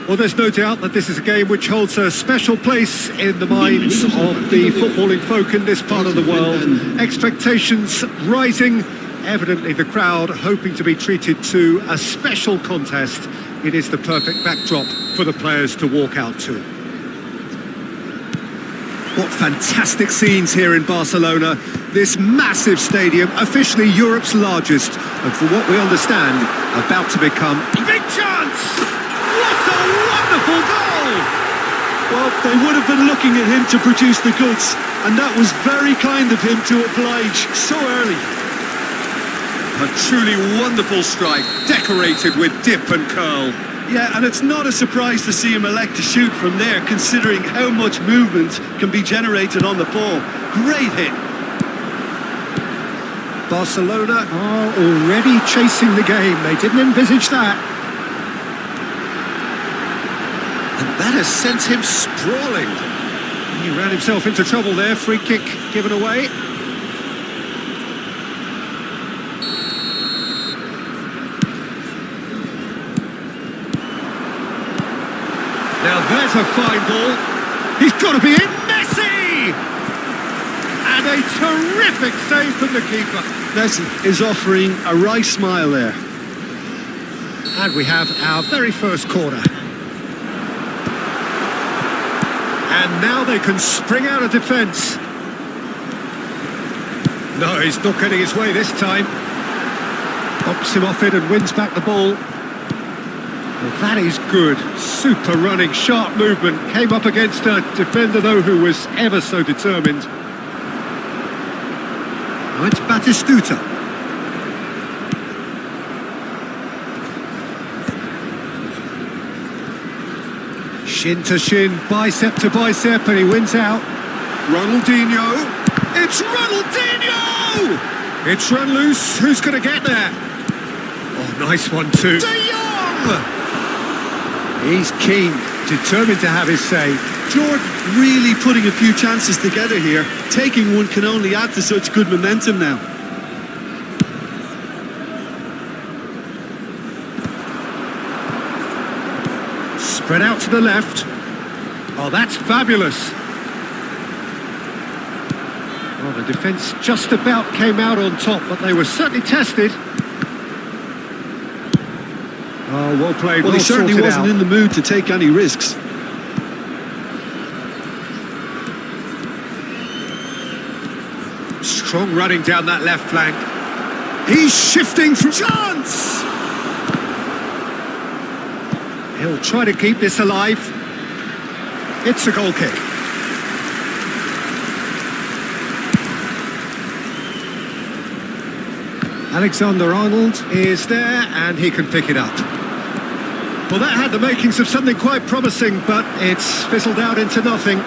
Speaker 1: Well, there's no doubt that this is a game which holds a special place in the minds of the footballing folk in this part of the world. Expectations rising, evidently the crowd hoping to be treated to a special contest. It is the perfect backdrop for the players to walk out to. What fantastic scenes here in Barcelona. This massive stadium, officially Europe's largest, and for what we understand, about to become a big chance! What a wonderful goal!
Speaker 2: Well, they would have been looking at him to produce the goods, and that was very kind of him to oblige so early.
Speaker 1: A truly wonderful strike, decorated with dip and curl.
Speaker 2: Yeah, and it's not a surprise to see him elect to shoot from there, considering how much movement can be generated on the ball. Great hit.
Speaker 1: Barcelona are already chasing the game. They didn't envisage that. And that has sent him sprawling. He ran himself into trouble there. Free kick given away. Now there's a fine ball. He's got to be in. Messi! And a terrific save from the keeper.
Speaker 2: Messi is offering a right smile there.
Speaker 1: And we have our very first corner. And now they can spring out of defence. No, he's not getting his way this time. Pops him off it and wins back the ball. Well, that is good. Super running, sharp movement. Came up against a defender, though, who was ever so determined. Now it's Batistuta. Shin to shin, bicep to bicep, and he wins out. Ronaldinho. It's Ronaldinho! It's run loose. Who's going to get there? Oh, nice one, too. De Jong! He's keen, determined to have his say.
Speaker 2: Jordan really putting a few chances together here. Taking one can only add to such good momentum now.
Speaker 1: Spread out to the left. Oh, that's fabulous. Well, the defence just about came out on top, but they were certainly tested. Oh, well played.
Speaker 2: Well, he certainly wasn't in the mood to take any risks.
Speaker 1: Strong running down that left flank. He's shifting from chance. He'll try to keep this alive. It's a goal kick. Alexander-Arnold is there and he can pick it up. Well, that had the makings of something quite promising, but it's fizzled out into nothing.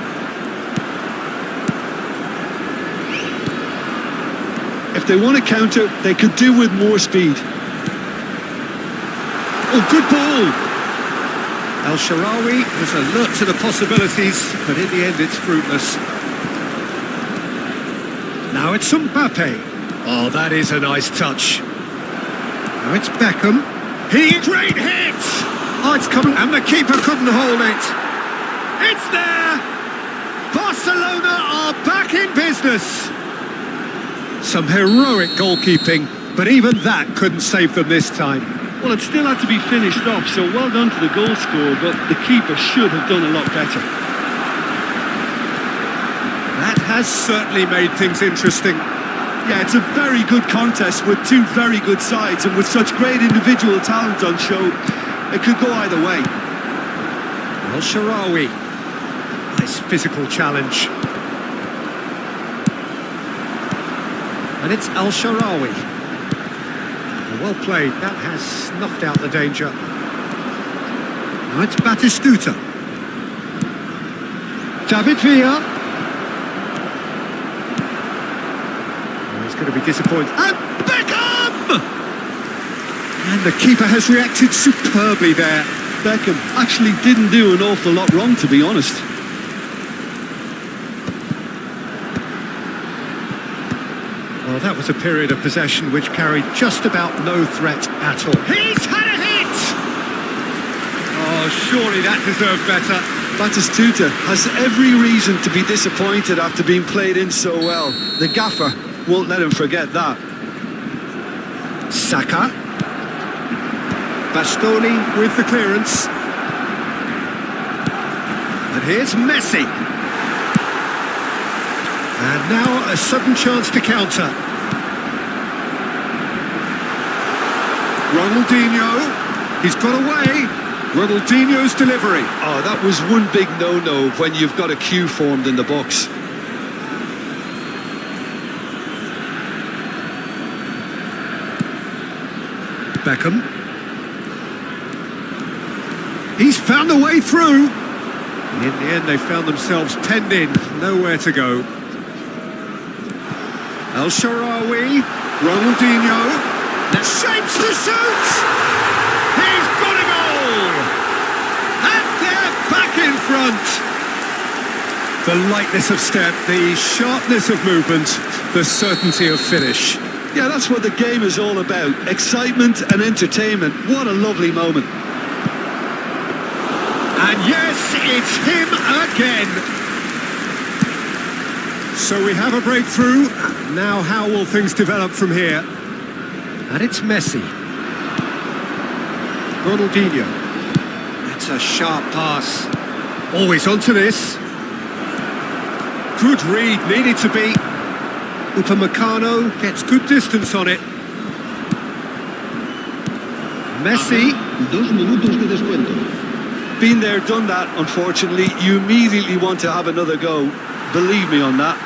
Speaker 2: If they want to counter, they could do with more speed.
Speaker 1: Oh, good ball! El Shaarawy was alert to the possibilities, but in the end it's fruitless. Now it's Mbappe. Oh, that is a nice touch. Now it's Beckham. Great hit! Oh, it's coming, and the keeper couldn't hold it. It's there! Barcelona are back in business. Some heroic goalkeeping, but even that couldn't save them this time.
Speaker 2: Well, it still had to be finished off, so well done to the goal scorer, but the keeper should have done a lot better.
Speaker 1: That has certainly made things interesting.
Speaker 2: Yeah, it's a very good contest with two very good sides, and with such great individual talent on show, it could go either way.
Speaker 1: El Shaarawy. Nice physical challenge. And it's El Shaarawy. Well played. That has snuffed out the danger. Now it's Batistuta. David Villa. He's going to be disappointed. And Beckham! And the keeper has reacted superbly there.
Speaker 2: Beckham actually didn't do an awful lot wrong, to be honest.
Speaker 1: Well, that was a period of possession which carried just about no threat at all. He's had a hit! Oh, Well, surely that deserved better.
Speaker 2: Batistuta has every reason to be disappointed after being played in so well. The gaffer won't let him forget that.
Speaker 1: Saka. Bastoni with the clearance. And here's Messi. And now a sudden chance to counter. Ronaldinho. He's got away. Ronaldinho's delivery.
Speaker 2: Oh, that was one big no-no when you've got a queue formed in the box.
Speaker 1: Beckham. He's found a way through. In the end, they found themselves penned in, nowhere to go. El Shaarawy, Ronaldinho, shapes to shoot! He's got a goal! And they're back in front! The lightness of step, the sharpness of movement, the certainty of finish.
Speaker 2: Yeah, that's what the game is all about. Excitement and entertainment. What a lovely moment.
Speaker 1: And yes, it's him again. So we have a breakthrough. Now how will things develop from here? And it's Messi. Ronaldinho. That's a sharp pass. Always onto this. Good read, needed to be. Upamecano gets good distance on it. Messi.
Speaker 3: 2 minutos de descuento.
Speaker 2: Been there, done that, unfortunately. You immediately want to have another go. Believe me on that.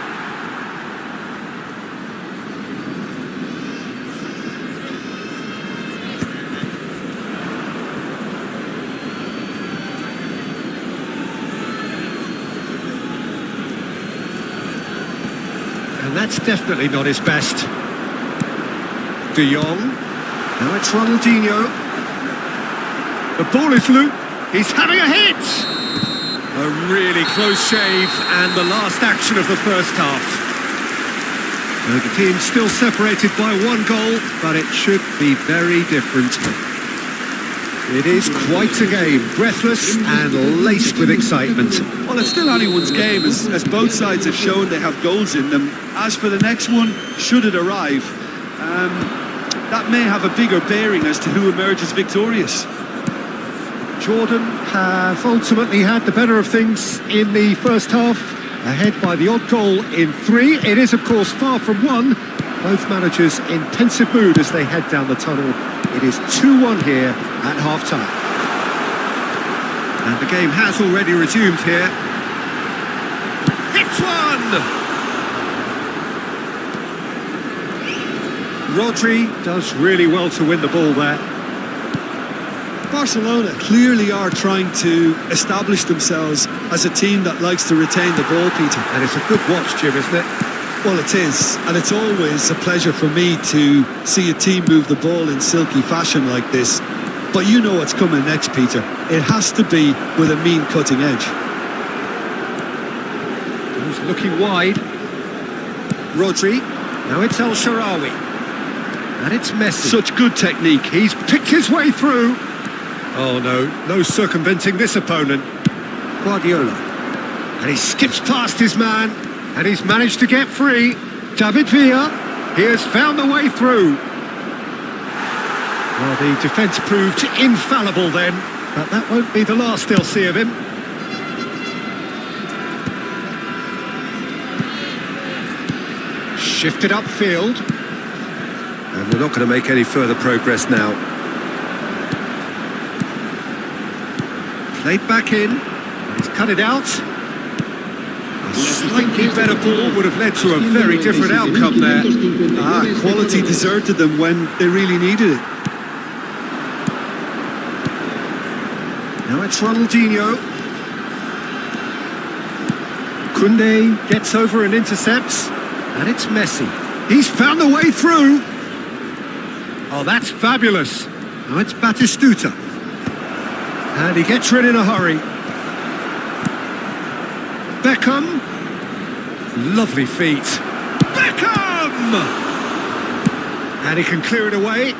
Speaker 1: And that's definitely not his best. De Jong. Now it's Ronaldinho. The ball is looped. He's having a hit! A really close shave and the last action of the first half. The team's still separated by 1 goal, but it should be very different. It is quite a game, breathless and laced with excitement.
Speaker 2: Well, it's still anyone's game, as both sides have shown they have goals in them. As for the next one, should it arrive, that may have a bigger bearing as to who emerges victorious.
Speaker 1: Jordan have ultimately had the better of things in the first half, ahead by the odd goal in 3. It is, of course, far from 1. Both managers in pensive mood as they head down the tunnel. It is 2-1 here at half-time. And the game has already resumed here. Hits one! Rodri does really well to win the ball there.
Speaker 2: Barcelona clearly are trying to establish themselves as a team that likes to retain the ball, Peter.
Speaker 1: And it's a good watch, Jim, isn't it?
Speaker 2: Well, it is, and it's always a pleasure for me to see a team move the ball in silky fashion like this. But you know what's coming next, Peter. It has to be with a mean cutting edge.
Speaker 1: He's looking wide. Rodri. Now it's El Shaarawy. And it's Messi.
Speaker 2: Such good technique.
Speaker 1: He's picked his way through. Oh no circumventing this opponent. Guardiola. And he skips past his man, and he's managed to get free. David Villa, he has found the way through. Well, the defence proved infallible then, but that won't be the last they'll see of him. Shifted upfield. And we're not going to make any further progress now. Played back in, and he's cut it out. A slightly better ball would have led to a very different outcome there.
Speaker 2: Quality deserted them when they really needed it.
Speaker 1: Now it's Ronaldinho. Koundé gets over and intercepts, and it's Messi. He's found the way through. Oh, that's fabulous. Now it's Batistuta. And he gets rid in a hurry. Beckham. Lovely feet. Beckham! And he can clear it away.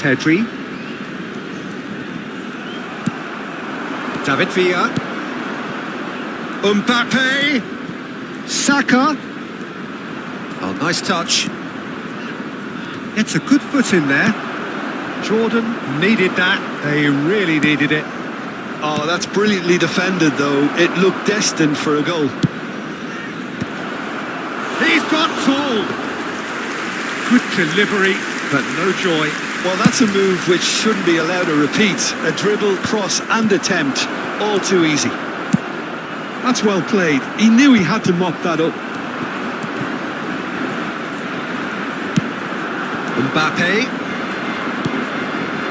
Speaker 1: Pedri. David Villa. Mbappe. Saka. Oh, nice touch. Gets a good foot in there. Jordan needed that. They really needed it.
Speaker 2: Oh, that's brilliantly defended, though. It looked destined for a goal.
Speaker 1: He's got tall. Good delivery, but no joy.
Speaker 2: Well, that's a move which shouldn't be allowed to repeat. A dribble, cross and attempt, all too easy. That's well played. He knew he had to mop that up.
Speaker 1: Mbappe.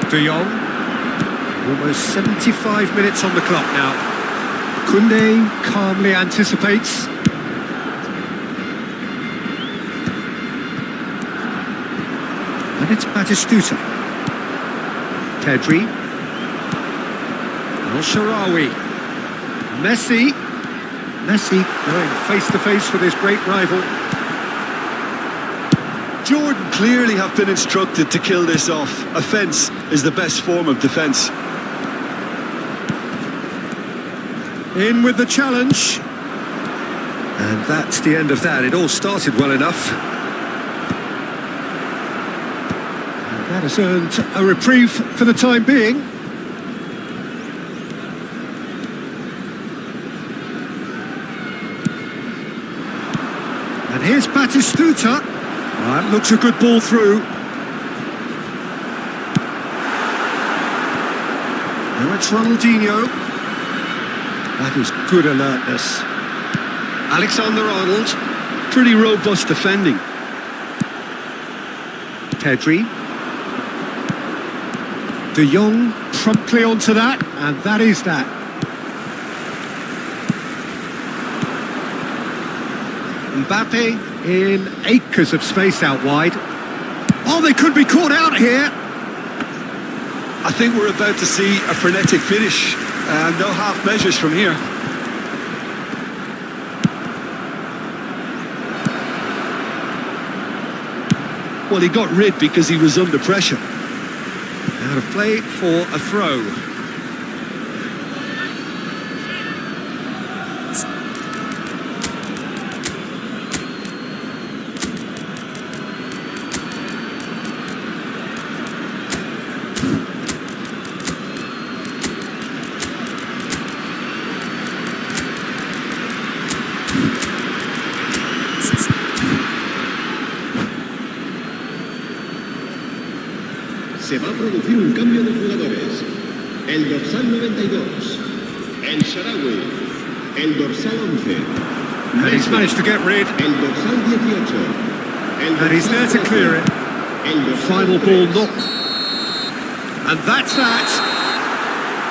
Speaker 1: De Jong. Almost 75 minutes on the clock now. Koundé calmly anticipates. And it's Batistuta. Pedri. Al-Sharawi. Messi. Messi going face to face with his great rival.
Speaker 2: Jordan clearly have been instructed to kill this off. Offence is the best form of defence.
Speaker 1: In with the challenge. And that's the end of that. It all started well enough. And that has earned a reprieve for the time being. And here's Batistuta. That looks a good ball through. Now it's Ronaldinho. That is good alertness. Alexander-Arnold.
Speaker 2: Pretty robust defending.
Speaker 1: Pedri. De Jong promptly onto that, and that is that. Mbappe in acres of space out wide. Oh, they could be caught out here.
Speaker 2: I think we're about to see a frenetic finish. No half measures from here. Well, he got rid because he was under pressure.
Speaker 1: Out of play for a throw.
Speaker 3: Se va a producir un cambio de jugadores. El dorsal 92, el Sharawi. El dorsal 11.
Speaker 1: And he's managed to get rid.
Speaker 3: El dorsal 18.
Speaker 1: And he's there to clear it. Final ball knocked. And that's that.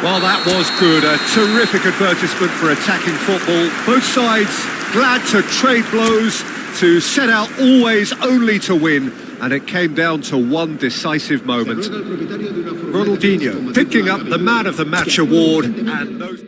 Speaker 1: Well, that was good. A terrific advertisement for attacking football. Both sides glad to trade blows, to set out always only to win. And it came down to one decisive moment. Ronaldinho picking up the Man of the Match award, and those...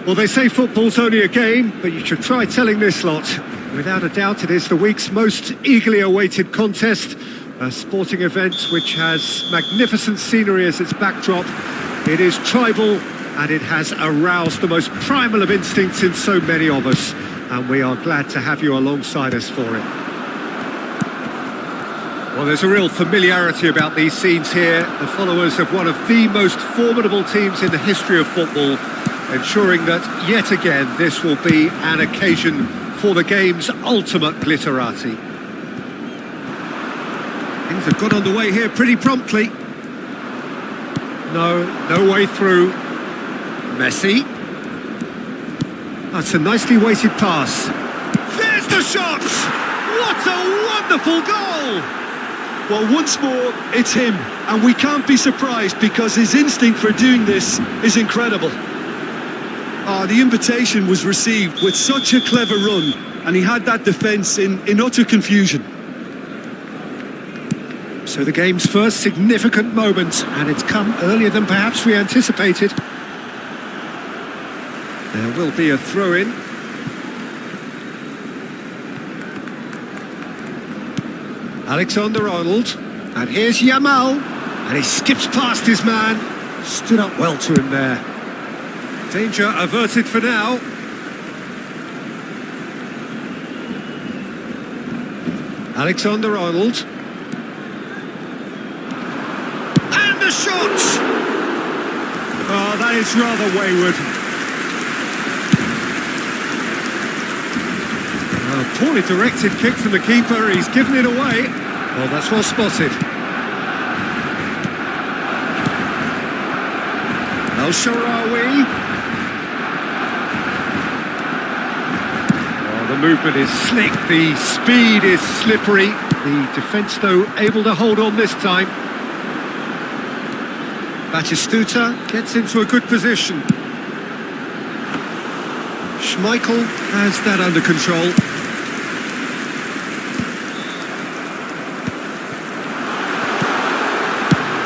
Speaker 1: Well, they say football's only a game, but you should try telling this lot. Without a doubt, it is the week's most eagerly awaited contest. A sporting event which has magnificent scenery as its backdrop. It is tribal, and it has aroused the most primal of instincts in so many of us. And we are glad to have you alongside us for it. Well, there's a real familiarity about these scenes here. The followers of one of the most formidable teams in the history of football, ensuring that, yet again, this will be an occasion for the game's ultimate glitterati. Things have got underway here pretty promptly. No way through. Messi. That's a nicely weighted pass. There's the shot! What a wonderful goal!
Speaker 2: Well, once more, it's him. And we can't be surprised because his instinct for doing this is incredible. The invitation was received with such a clever run, and he had that defence in utter confusion.
Speaker 1: So the game's first significant moment, and it's come earlier than perhaps we anticipated. There will be a throw-in. Alexander-Arnold, and here's Yamal, and he skips past his man, stood up well to him there. Danger averted for now. Alexander-Arnold. And the shot! Oh, that is rather wayward. A poorly directed kick from the keeper, he's given it away. Well, that's well spotted. El-Shaarawy. The movement is slick, the speed is slippery. The defence, though, able to hold on this time. Batistuta gets into a good position. Schmeichel has that under control.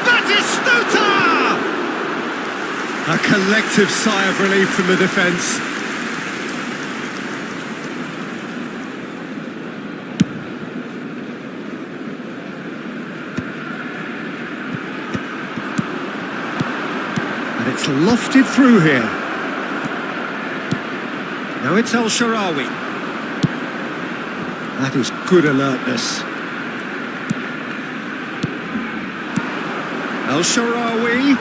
Speaker 1: Batistuta! A collective sigh of relief from the defence. It's lofted through here. Now it's El-Shaarawy. That is good alertness. El-Shaarawy.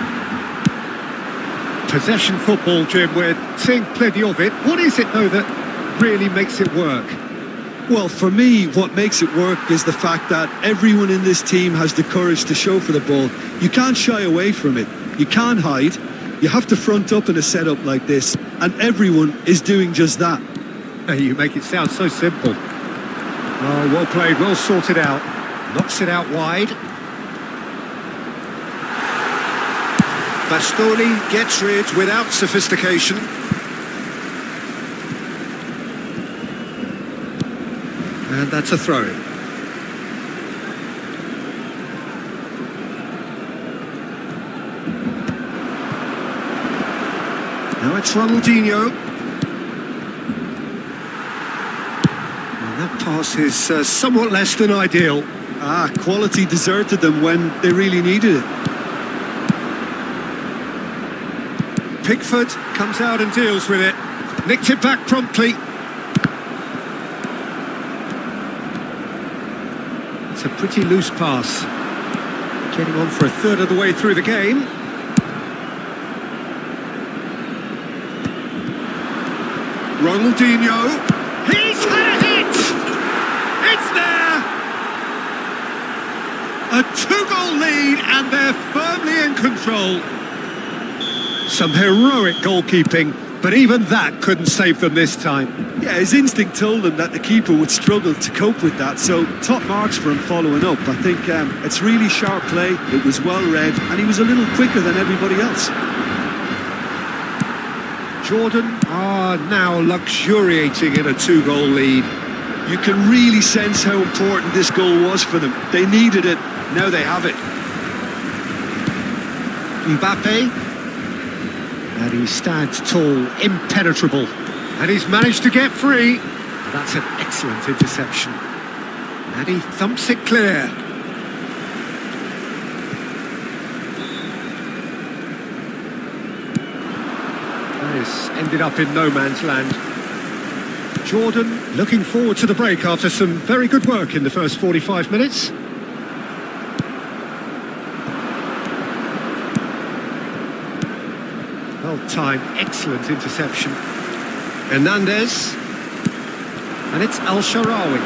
Speaker 1: Possession football, Jim. We're seeing plenty of it. What is it, though, that really makes it work?
Speaker 2: Well, for me, what makes it work is the fact that everyone in this team has the courage to show for the ball. You can't shy away from it. You can't hide. You have to front up in a setup like this, and everyone is doing just that.
Speaker 1: You make it sound so simple. Oh, well played, well sorted out. Knocks it out wide. Bastoni gets rid without sophistication. And that's a throw-in. Now it's Ronaldinho. And that pass is somewhat less than ideal.
Speaker 2: Quality deserted them when they really needed it.
Speaker 1: Pickford comes out and deals with it. Nicked it back promptly. It's a pretty loose pass. Getting on for a third of the way through the game. Ronaldinho, he's had it! It's there! A two-goal lead and they're firmly in control. Some heroic goalkeeping, but even that couldn't save them this time.
Speaker 2: Yeah, his instinct told him that the keeper would struggle to cope with that, so top marks for him following up. I think it's really sharp play, it was well read, and he was a little quicker than everybody else.
Speaker 1: Jordan are now luxuriating in a two-goal lead.
Speaker 2: You can really sense how important this goal was for them. They needed it, now they have it.
Speaker 1: Mbappe. And he stands tall, impenetrable. And he's managed to get free. That's an excellent interception. And he thumps it clear. This ended up in no man's land. Jordan looking forward to the break after some very good work in the first 45 minutes. Well-timed, excellent interception. Hernandez. And it's Al-Sharawi.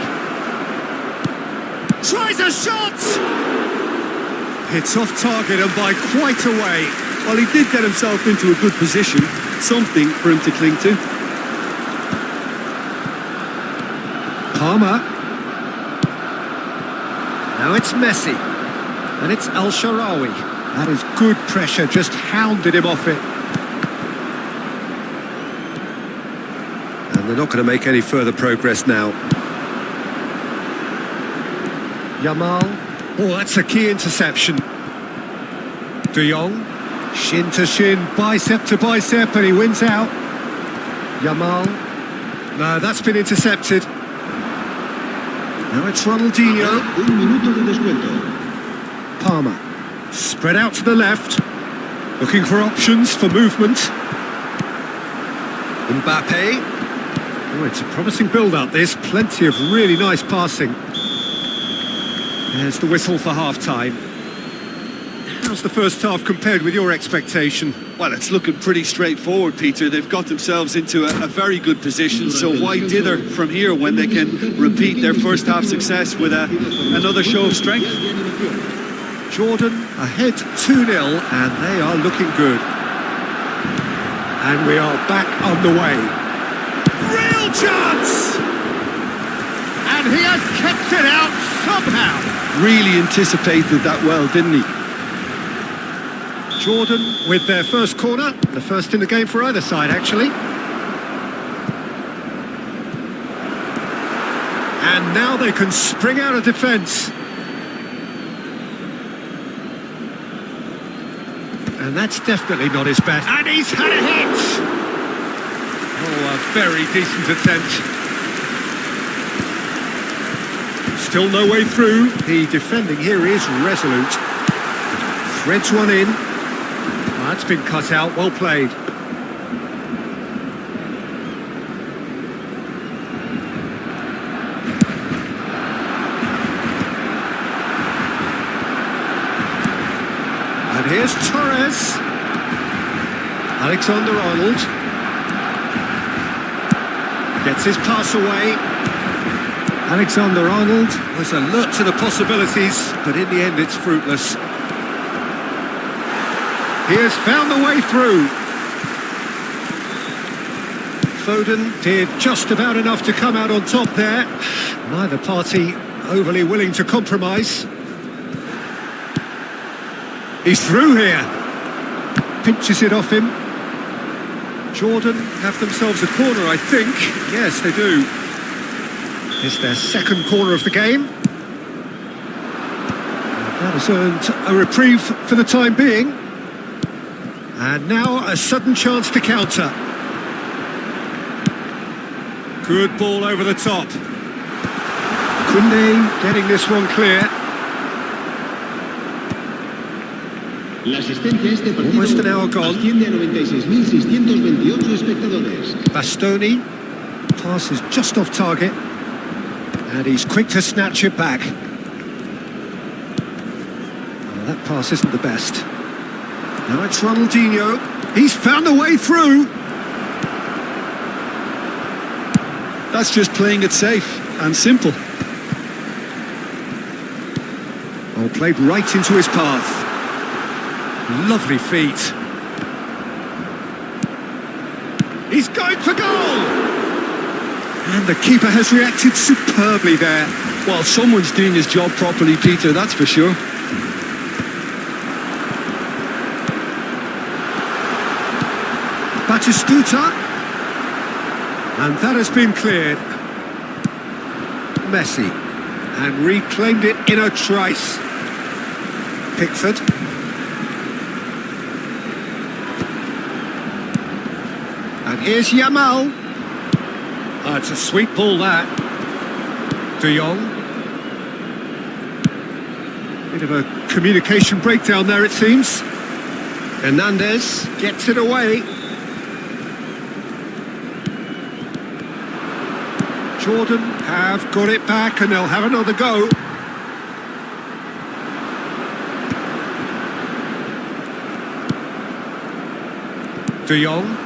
Speaker 1: Tries a shot!
Speaker 2: It's off target and by quite a way. Well, he did get himself into a good position. Something for him to cling to.
Speaker 1: Palmer. Now it's Messi. And it's Al-Sharawi. That is good pressure, just hounded him off it. And they're not going to make any further progress now. Yamal. Oh, that's a key interception. De Jong. Shin to shin, bicep to bicep, and he wins out. Yamal. No, that's been intercepted. Now it's Ronaldinho.
Speaker 3: Un minuto de descuento.
Speaker 1: Palmer. Spread out to the left. Looking for options for movement. Mbappe. Oh, it's a promising build-up, this. Plenty of really nice passing. There's the whistle for half-time. How's the first half compared with your expectation?
Speaker 2: Well, it's looking pretty straightforward, Peter. They've got themselves into a very good position, so why dither from here when they can repeat their first half success with another show of strength?
Speaker 1: Jordan ahead 2-0, and they are looking good. And we are back on the way. Real chance! And he has kept it out somehow.
Speaker 2: Really anticipated that well, didn't he?
Speaker 1: Jordan with their first corner, the first in the game for either side, actually. And now they can spring out of defence. And that's definitely not his best. And he's had a hit! Oh, a very decent attempt. Still no way through. The defending here is resolute. Threads one in. That's been cut out, well played. And here's Torres. Alexander-Arnold. Gets his pass away. Alexander-Arnold was alert to the possibilities, but in the end it's fruitless. He has found the way through. Foden did just about enough to come out on top there. Neither party overly willing to compromise. He's through here. Pinches it off him. Jordan have themselves a corner, I think. Yes, they do. It's their second corner of the game. That has earned a reprieve for the time being. And now a sudden chance to counter. Good ball over the top. Kunde getting this one clear.
Speaker 3: La asistencia a este partido
Speaker 1: Almost an hour gone.
Speaker 3: asciende a 96.628 espectadores.
Speaker 1: Bastoni. Pass is just off target. And he's quick to snatch it back. Well, that pass isn't the best. Now it's Ronaldinho. He's found a way through.
Speaker 2: That's just playing it safe and simple.
Speaker 1: Oh, played right into his path. Lovely feet. He's going for goal! And the keeper has reacted superbly there.
Speaker 2: Well, someone's doing his job properly, Peter, that's for sure.
Speaker 1: Batistuta. And that has been cleared. Messi. And reclaimed it in a trice. Pickford. And here's Yamal. It's a sweet ball, that. De Jong. Bit of a communication breakdown there, it seems. Hernandez gets it away. Jordan have got it back and they'll have another go. De Jong.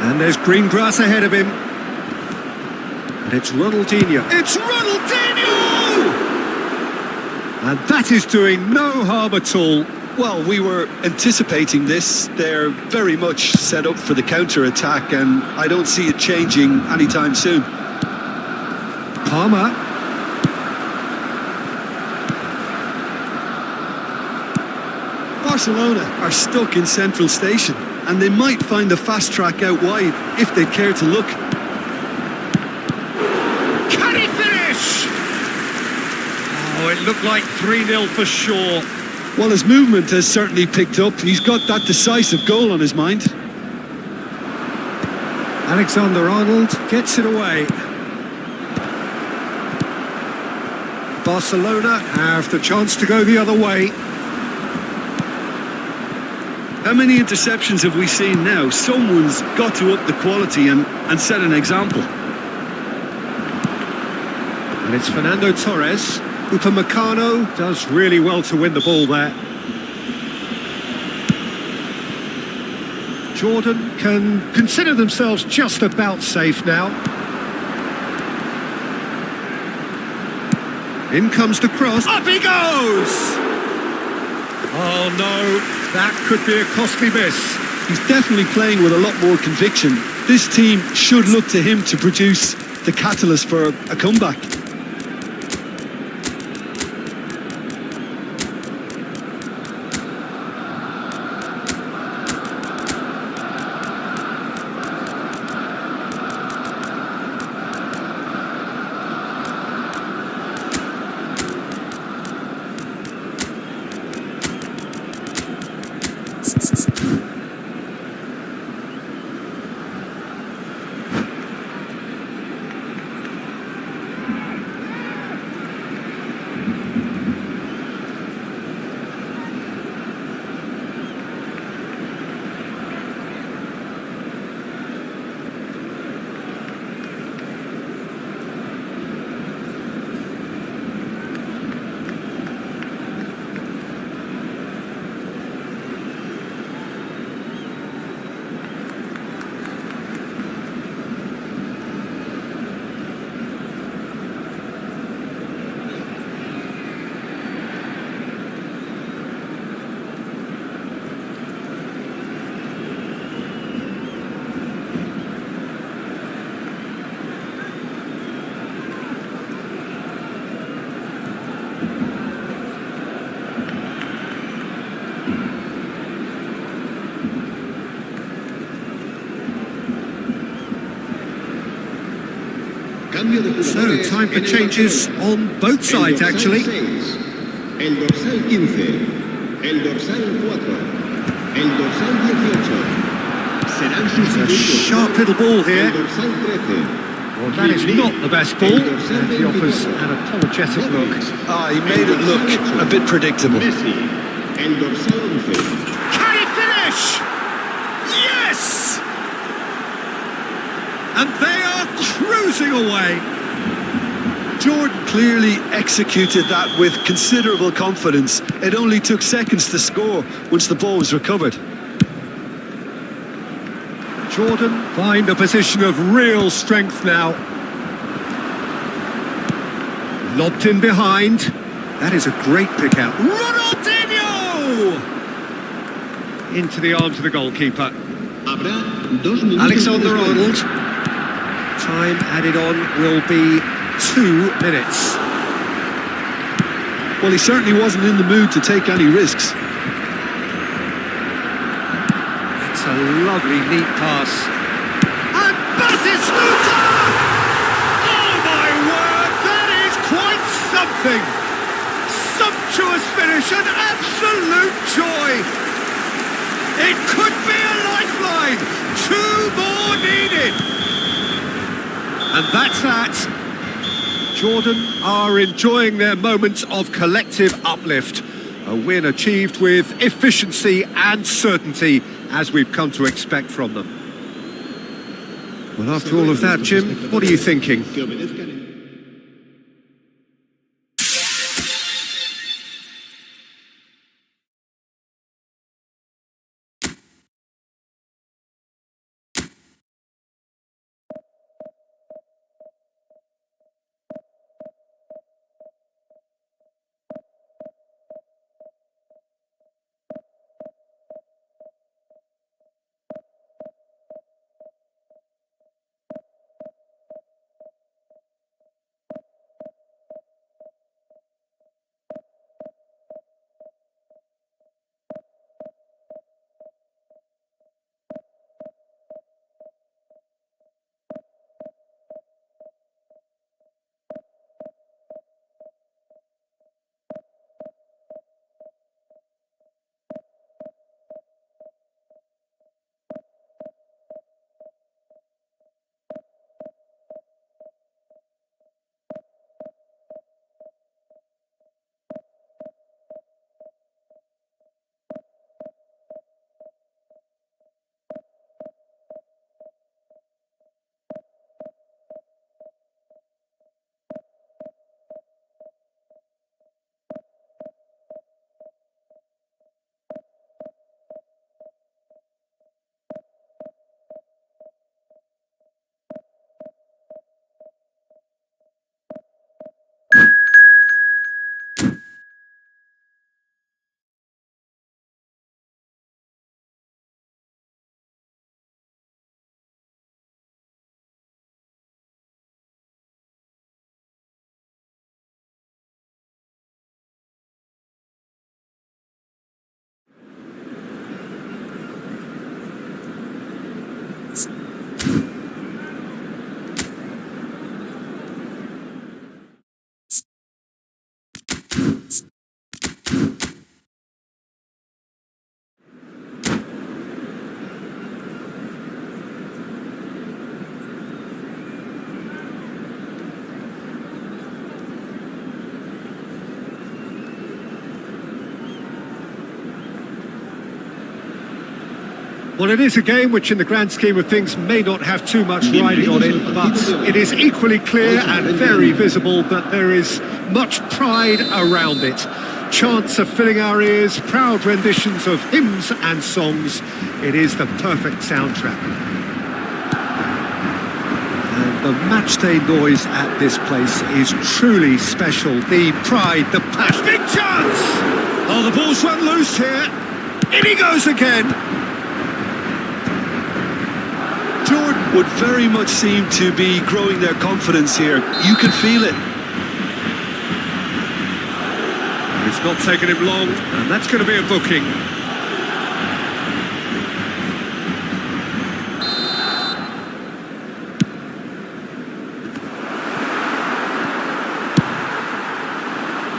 Speaker 1: And there's green grass ahead of him. And it's Ronaldinho. It's Ronaldinho! And that is doing no harm at all.
Speaker 2: Well, we were anticipating this. They're very much set up for the counter-attack, and I don't see it changing anytime soon.
Speaker 1: Palmer.
Speaker 2: Barcelona are stuck in Central Station, and they might find the fast track out wide if they'd care to look.
Speaker 1: Can he finish? Oh, it looked like 3-0 for sure.
Speaker 2: Well, his movement has certainly picked up. He's got that decisive goal on his mind.
Speaker 1: Alexander-Arnold gets it away. Barcelona have the chance to go the other way.
Speaker 2: How many interceptions have we seen now? Someone's got to up the quality and set an example.
Speaker 1: And it's Fernando Torres. Upamecano does really well to win the ball there. Jordan can consider themselves just about safe now. In comes the cross. Up he goes! Oh no, that could be a costly miss.
Speaker 2: He's definitely playing with a lot more conviction. This team should look to him to produce the catalyst for a comeback.
Speaker 1: So, time for changes on both sides, actually.
Speaker 3: El dorsal 15, el dorsal 4, el dorsal 18. Serán
Speaker 1: It's a sharp little ball here. Well, that is not the best ball, and he offers an apologetic look.
Speaker 2: He made it look a bit predictable.
Speaker 3: El dorsal 11.
Speaker 1: Can he finish? Yes! And they are cruising away.
Speaker 2: Jordan clearly executed that with considerable confidence. It only took seconds to score once the ball was recovered.
Speaker 1: Jordan find a position of real strength now. Lobbed in behind. That is a great pick out. Ronaldinho! Into the arms of the goalkeeper. Alexander-Arnold. Time added on will be 2 minutes.
Speaker 2: Well, he certainly wasn't in the mood to take any risks.
Speaker 1: It's a lovely, neat pass. And Batistuta! Oh my word, that is quite something! Sumptuous finish and absolute joy! It could be a lifeline. 2 more needed. And that's that. Jordan are enjoying their moments of collective uplift. A win achieved with efficiency and certainty, as we've come to expect from them. Well, after all of that, Jim, what are you thinking? Well, it is a game which in the grand scheme of things may not have too much riding on it, but it is equally clear and very visible that there is much pride around it. Chants are filling our ears, proud renditions of hymns and songs. It is the perfect soundtrack. And the matchday noise at this place is truly special. The pride, the passion. Big chance! Oh, the ball's run loose here. In he goes again.
Speaker 2: Jordan would very much seem to be growing their confidence here. You can feel it.
Speaker 1: It's not taken him long, and that's going to be a booking.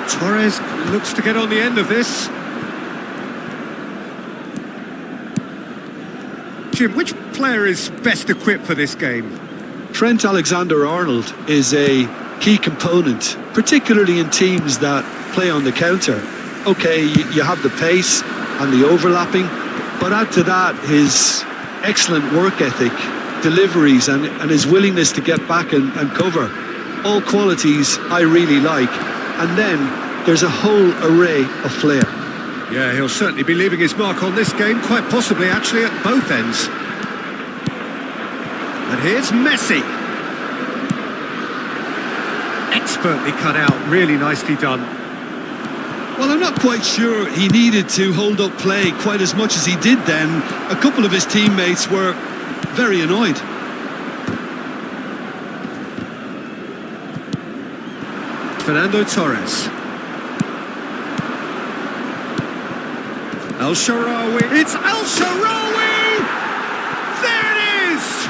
Speaker 1: Torres looks to get on the end of this. Jim, which player is best equipped for this game?
Speaker 2: Trent Alexander-Arnold is a key component, particularly in teams that play on the counter. Okay, you have the pace and the overlapping, but add to that his excellent work ethic, deliveries and his willingness to get back and cover. All qualities I really like. And then there's a whole array of flair.
Speaker 1: Yeah, he'll certainly be leaving his mark on this game, quite possibly actually at both ends. And here's Messi. Expertly cut out, really nicely done.
Speaker 2: Well, I'm not quite sure he needed to hold up play quite as much as he did then. A couple of his teammates were very annoyed.
Speaker 1: Fernando Torres. El Shaarawy. It's El Shaarawy! There it is!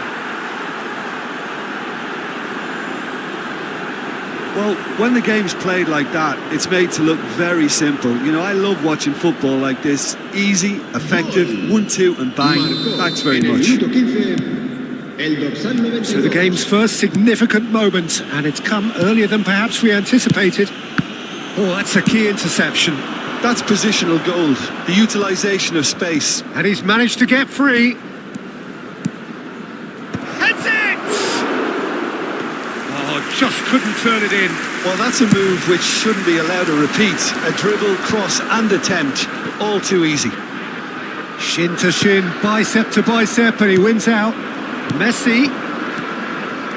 Speaker 2: Well, when the game's played like that, it's made to look very simple. You know, I love watching football like this. Easy, effective, 1-2 and bang. Thanks very much.
Speaker 1: So the game's first significant moment, and it's come earlier than perhaps we anticipated. Oh, that's a key interception.
Speaker 2: That's positional gold, the utilisation of space.
Speaker 1: And he's managed to get free. Heads it! Oh, just couldn't turn it in.
Speaker 2: Well, that's a move which shouldn't be allowed to repeat. A dribble, cross and attempt, all too easy.
Speaker 1: Shin to shin, bicep to bicep, and he wins out. Messi.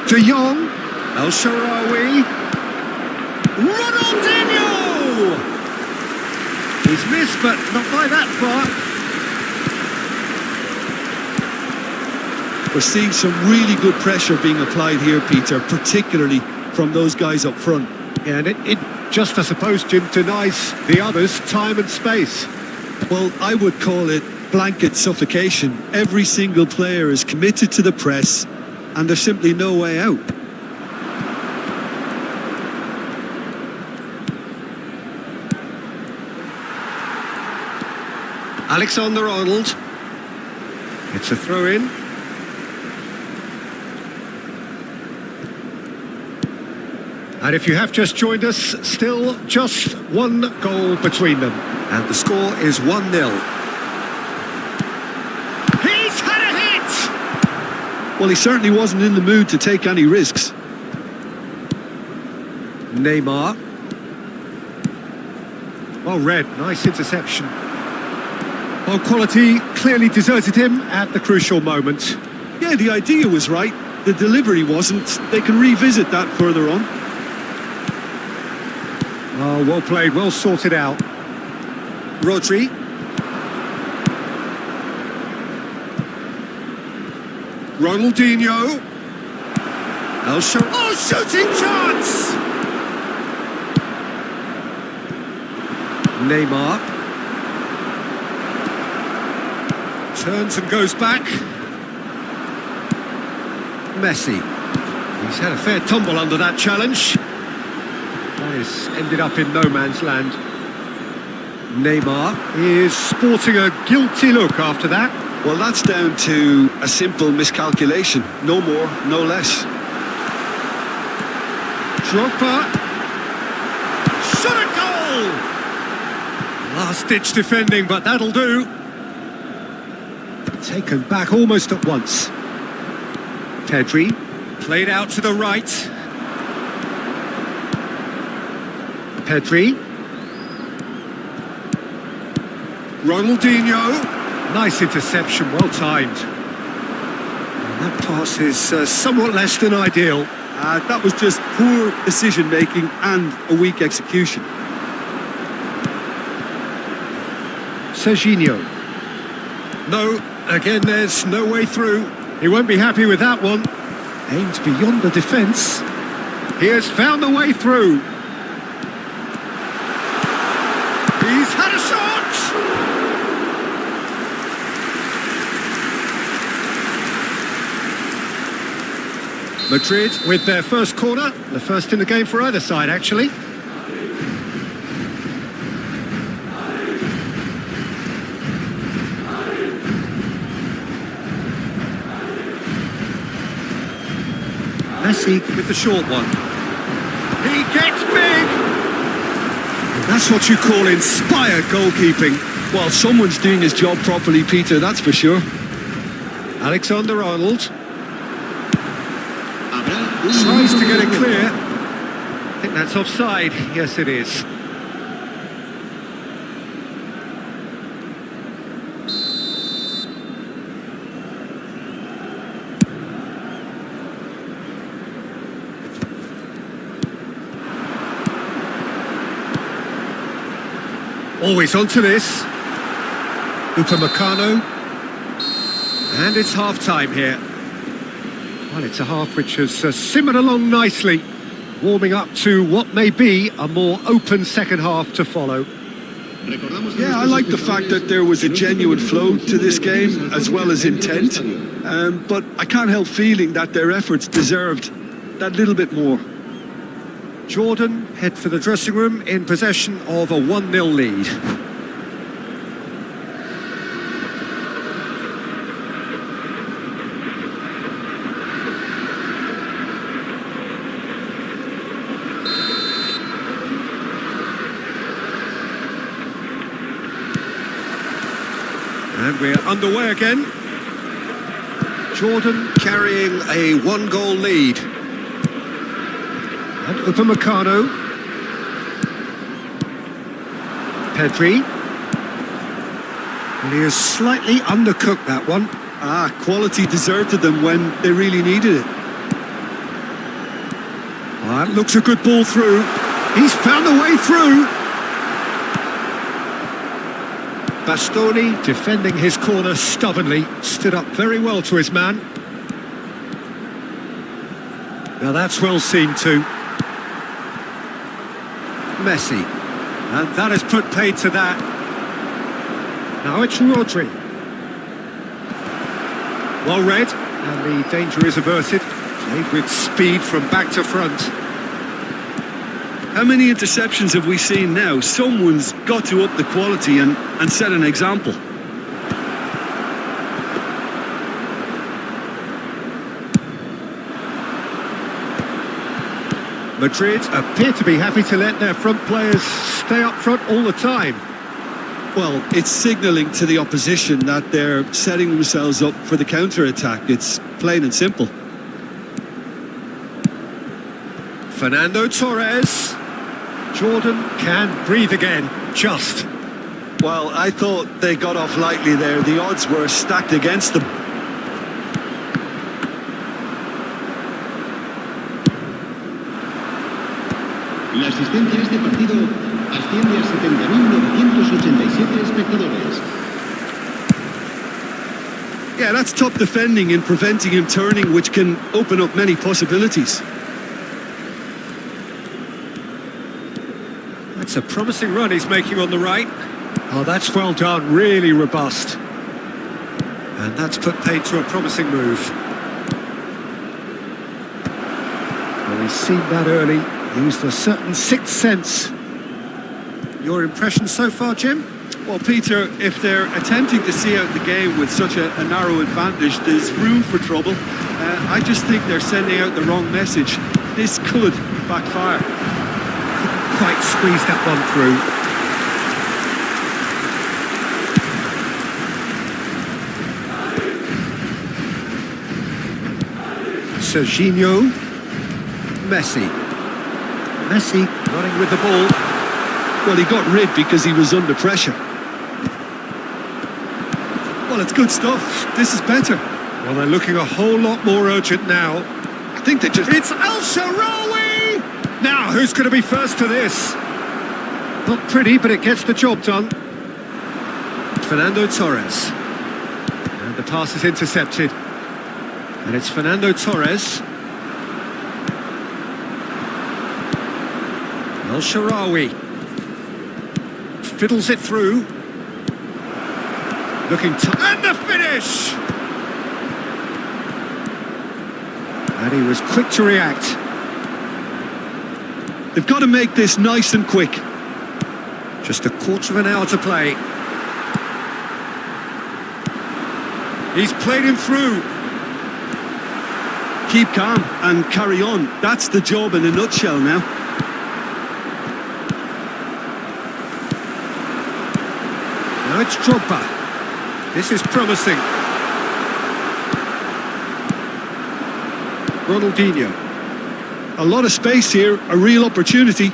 Speaker 1: De Jong. El Shaarawy. Ronaldinho! He's missed, but not by that far.
Speaker 2: We're seeing some really good pressure being applied here, Peter, particularly from those guys up front.
Speaker 1: Yeah, and it just, I suppose, Jim, denies the others time and space.
Speaker 2: Well, I would call it blanket suffocation. Every single player is committed to the press, and there's simply no way out.
Speaker 1: Alexander-Arnold. It's a throw-in. And if you have just joined us, still just one goal between them. And the score is 1-0. He's had a hit!
Speaker 2: Well, he certainly wasn't in the mood to take any risks.
Speaker 1: Neymar. Well read, nice interception. Well, quality clearly deserted him at the crucial moment.
Speaker 2: Yeah, the idea was right. The delivery wasn't. They can revisit that further on.
Speaker 1: Oh, well played, well sorted out. Rodri. Ronaldinho. El Shaarawy. Oh, shooting chance! Neymar. Turns and goes back. Messi. He's had a fair tumble under that challenge. He's ended up in no man's land. Neymar is sporting a guilty look after that.
Speaker 2: Well, that's down to a simple miscalculation. No more, no less.
Speaker 1: Drogba. Shot a goal! Last-ditch defending, but that'll do. Taken back almost at once. Pedri. Played out to the right. Pedri. Ronaldinho. Nice interception, well timed. And that pass is somewhat less than ideal.
Speaker 2: That was just poor decision-making and a weak execution.
Speaker 1: Serginho. No, again there's no way through. He won't be happy with that one. Aimed beyond the defence. He has found the way through. He's had a shot! Madrid with their first corner, the first in the game for either side actually. Messi with the short one. He gets big! And that's what you call inspired goalkeeping.
Speaker 2: Well, someone's doing his job properly, Peter, that's for sure.
Speaker 1: Alexander-Arnold. Tries to get it clear. I think that's offside. Yes, it is. Always onto this. Upamecano. And it's half-time here. Well, it's a half which has simmered along nicely, warming up to what may be a more open second half to follow.
Speaker 2: Yeah, I like the fact that there was a genuine flow to this game as well as intent, but I can't help feeling that their efforts deserved that little bit more.
Speaker 1: Jordan head for the dressing room in possession of a 1-0 lead. And we're underway again. Jordan carrying a 1-goal lead. And Upamecano. Pedri. And he has slightly undercooked that one.
Speaker 2: Quality deserted them when they really needed it.
Speaker 1: That looks a good ball through. He's found a way through. Bastoni defending his corner stubbornly, stood up very well to his man. Now that's well seen too. Messi, and that has put paid to that. Now it's Rodri. Well read, and the danger is averted. Played with speed from back to front.
Speaker 2: How many interceptions have we seen now? Someone's got to up the quality and set an example.
Speaker 1: Madrid appear to be happy to let their front players stay up front all the time.
Speaker 2: Well, it's signalling to the opposition that they're setting themselves up for the counter-attack. It's plain and simple.
Speaker 1: Fernando Torres. Jordan can breathe again, just.
Speaker 2: Well, I thought they got off lightly there. The odds were stacked against them.
Speaker 3: La asistencia a este partido asciende a 70.987 espectadores.
Speaker 2: Yeah, that's top defending and preventing him turning, which can open up many possibilities.
Speaker 1: That's a promising run he's making on the right. Oh, that's well done, really robust. And that's put paid to a promising move. Well, he's seen that early, used a certain sixth sense. Your impression so far, Jim?
Speaker 2: Well, Peter, if they're attempting to see out the game with such a narrow advantage, there's room for trouble. I just think they're sending out the wrong message. This could backfire.
Speaker 1: Quite squeezed that one through. Serginho. Messi. Messi running with the ball.
Speaker 2: Well, he got rid because he was under pressure. Well, it's good stuff. This is better.
Speaker 1: Well, they're looking a whole lot more urgent now.
Speaker 2: I think they just...
Speaker 1: It's El Shaarawy! Now, who's going to be first to this? Not pretty, but it gets the job done. Fernando Torres. And the pass is intercepted. And it's Fernando Torres. El Shaarawy. Fiddles it through. Looking and the finish! And he was quick to react.
Speaker 2: They've got to make this nice and quick.
Speaker 1: Just a quarter of an hour to play. He's played him through.
Speaker 2: Keep calm and carry on. That's the job in a nutshell now.
Speaker 1: Now it's Drogba. This is promising. Ronaldinho.
Speaker 2: A lot of space here, a real opportunity.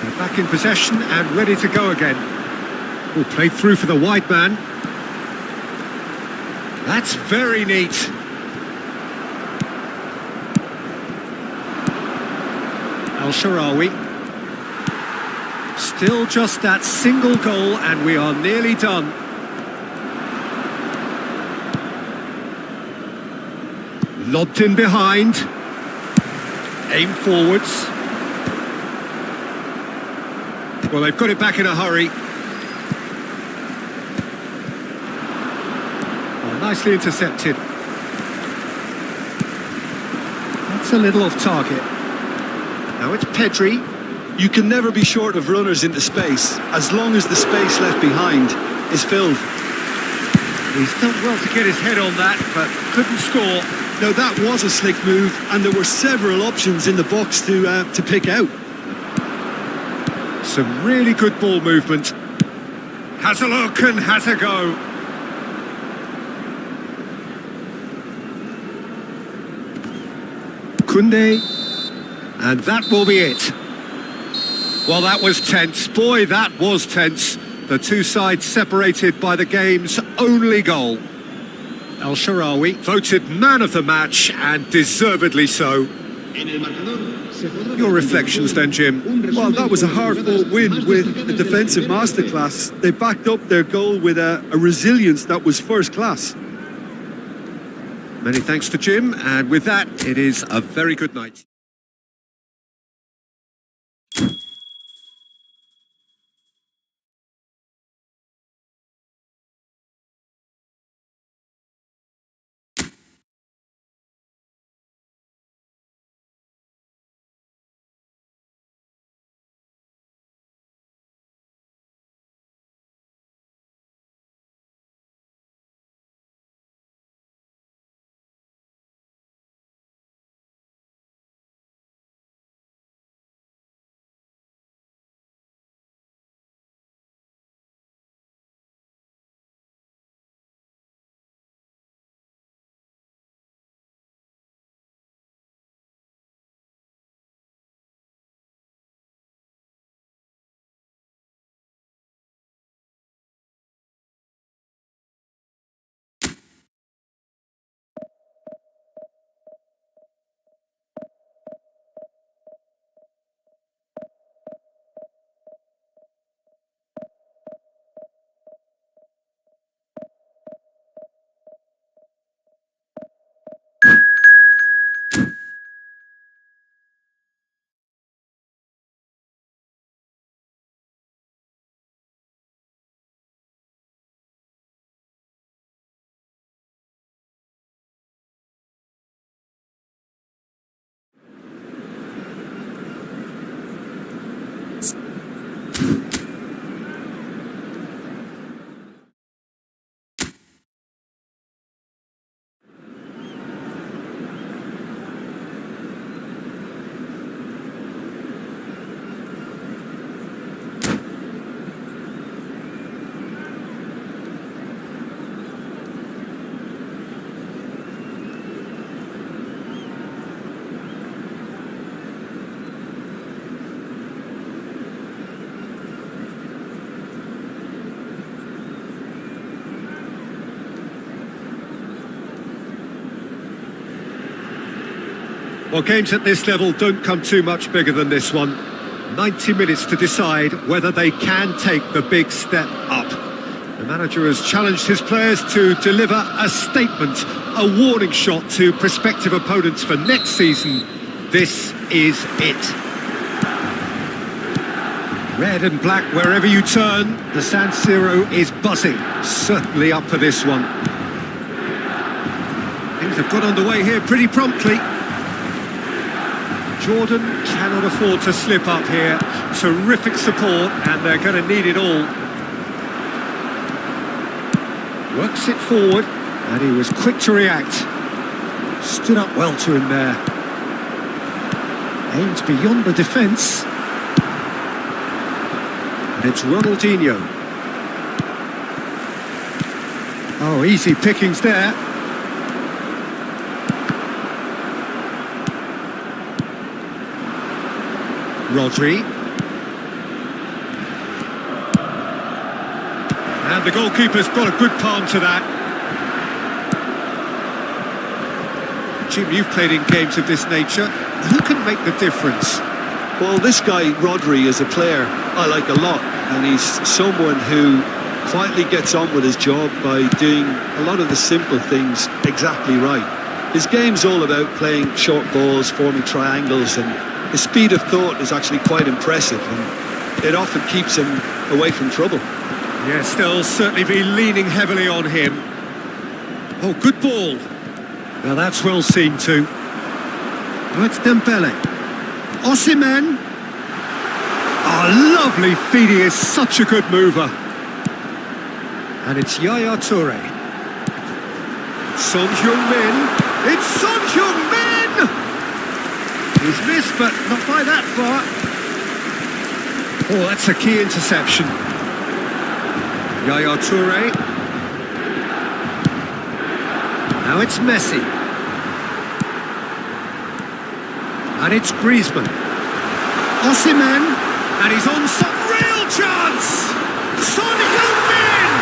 Speaker 1: They're back in possession and ready to go again. Will play through for the wide man. That's very neat. El Shaarawy. Still just that single goal and we are nearly done. Lobbed in behind. Aim forwards. Well, they've got it back in a hurry. Well, nicely intercepted. That's a little off target. Now it's Pedri.
Speaker 2: You can never be short of runners into space, as long as the space left behind is filled.
Speaker 1: He's done well to get his head on that, but couldn't score.
Speaker 2: Now that was a slick move, and there were several options in the box to pick out.
Speaker 1: Some really good ball movement. Has a look and has a go. Kunde, and that will be it. Well, that was tense. Boy, that was tense. The two sides separated by the game's only goal. El Shaarawy voted man of the match, and deservedly so. Your reflections then, Jim?
Speaker 2: Well, that was a hard-fought win with a defensive masterclass. They backed up their goal with a resilience that was first class.
Speaker 1: Many thanks to Jim, and with that, it is a very good night. Well, games at this level don't come too much bigger than this one. 90 minutes to decide whether they can take the big step up. The manager has challenged his players to deliver a statement, a warning shot to prospective opponents for next season. This is it. Red and black wherever you turn, the San Siro is buzzing. Certainly up for this one. Things have got underway here pretty promptly. Jordan cannot afford to slip up here. Terrific support, and they're going to need it all. Works it forward, and he was quick to react. Stood up well to him there. Aimed beyond the defence. And it's Ronaldinho. Oh, easy pickings there. Rodri. And the goalkeeper's got a good palm to that. Jim, you've played in games of this nature. Who can make the difference?
Speaker 2: Well, this guy, Rodri, is a player I like a lot. And he's someone who quietly gets on with his job by doing a lot of the simple things exactly right. His game's all about playing short balls, forming triangles, and his speed of thought is actually quite impressive, and it often keeps him away from trouble.
Speaker 1: Yes, they'll certainly be leaning heavily on him. Oh, good ball. Now that's well seen too. Oh, it's Dembele. Osimhen. Oh, lovely feed. He is such a good mover. And it's Yaya Toure. Son Heung-min. It's Son Heung-min! He's missed, but not by that far. Oh, that's a key interception. Yaya Toure. Now it's Messi. And it's Griezmann. Osimhen. And he's on some real chance! Son Heung-min!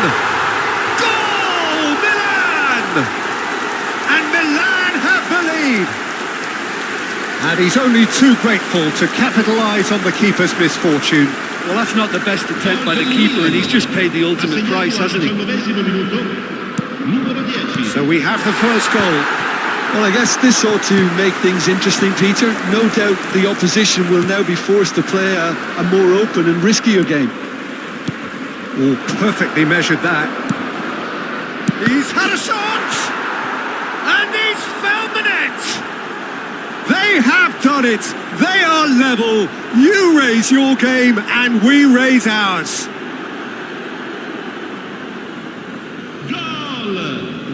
Speaker 1: Goal! Milan! And Milan have the lead! And he's only too grateful to capitalise on the keeper's misfortune.
Speaker 2: Well, that's not the best attempt by the keeper, and he's just paid the ultimate price, hasn't he?
Speaker 1: So we have the first goal.
Speaker 2: Well, I guess this ought to make things interesting, Peter. No doubt the opposition will now be forced to play a more open and riskier game.
Speaker 1: Oh, perfectly measured that. He's had a shot! And he's found the net! They have done it! They are level! You raise your game and we raise ours!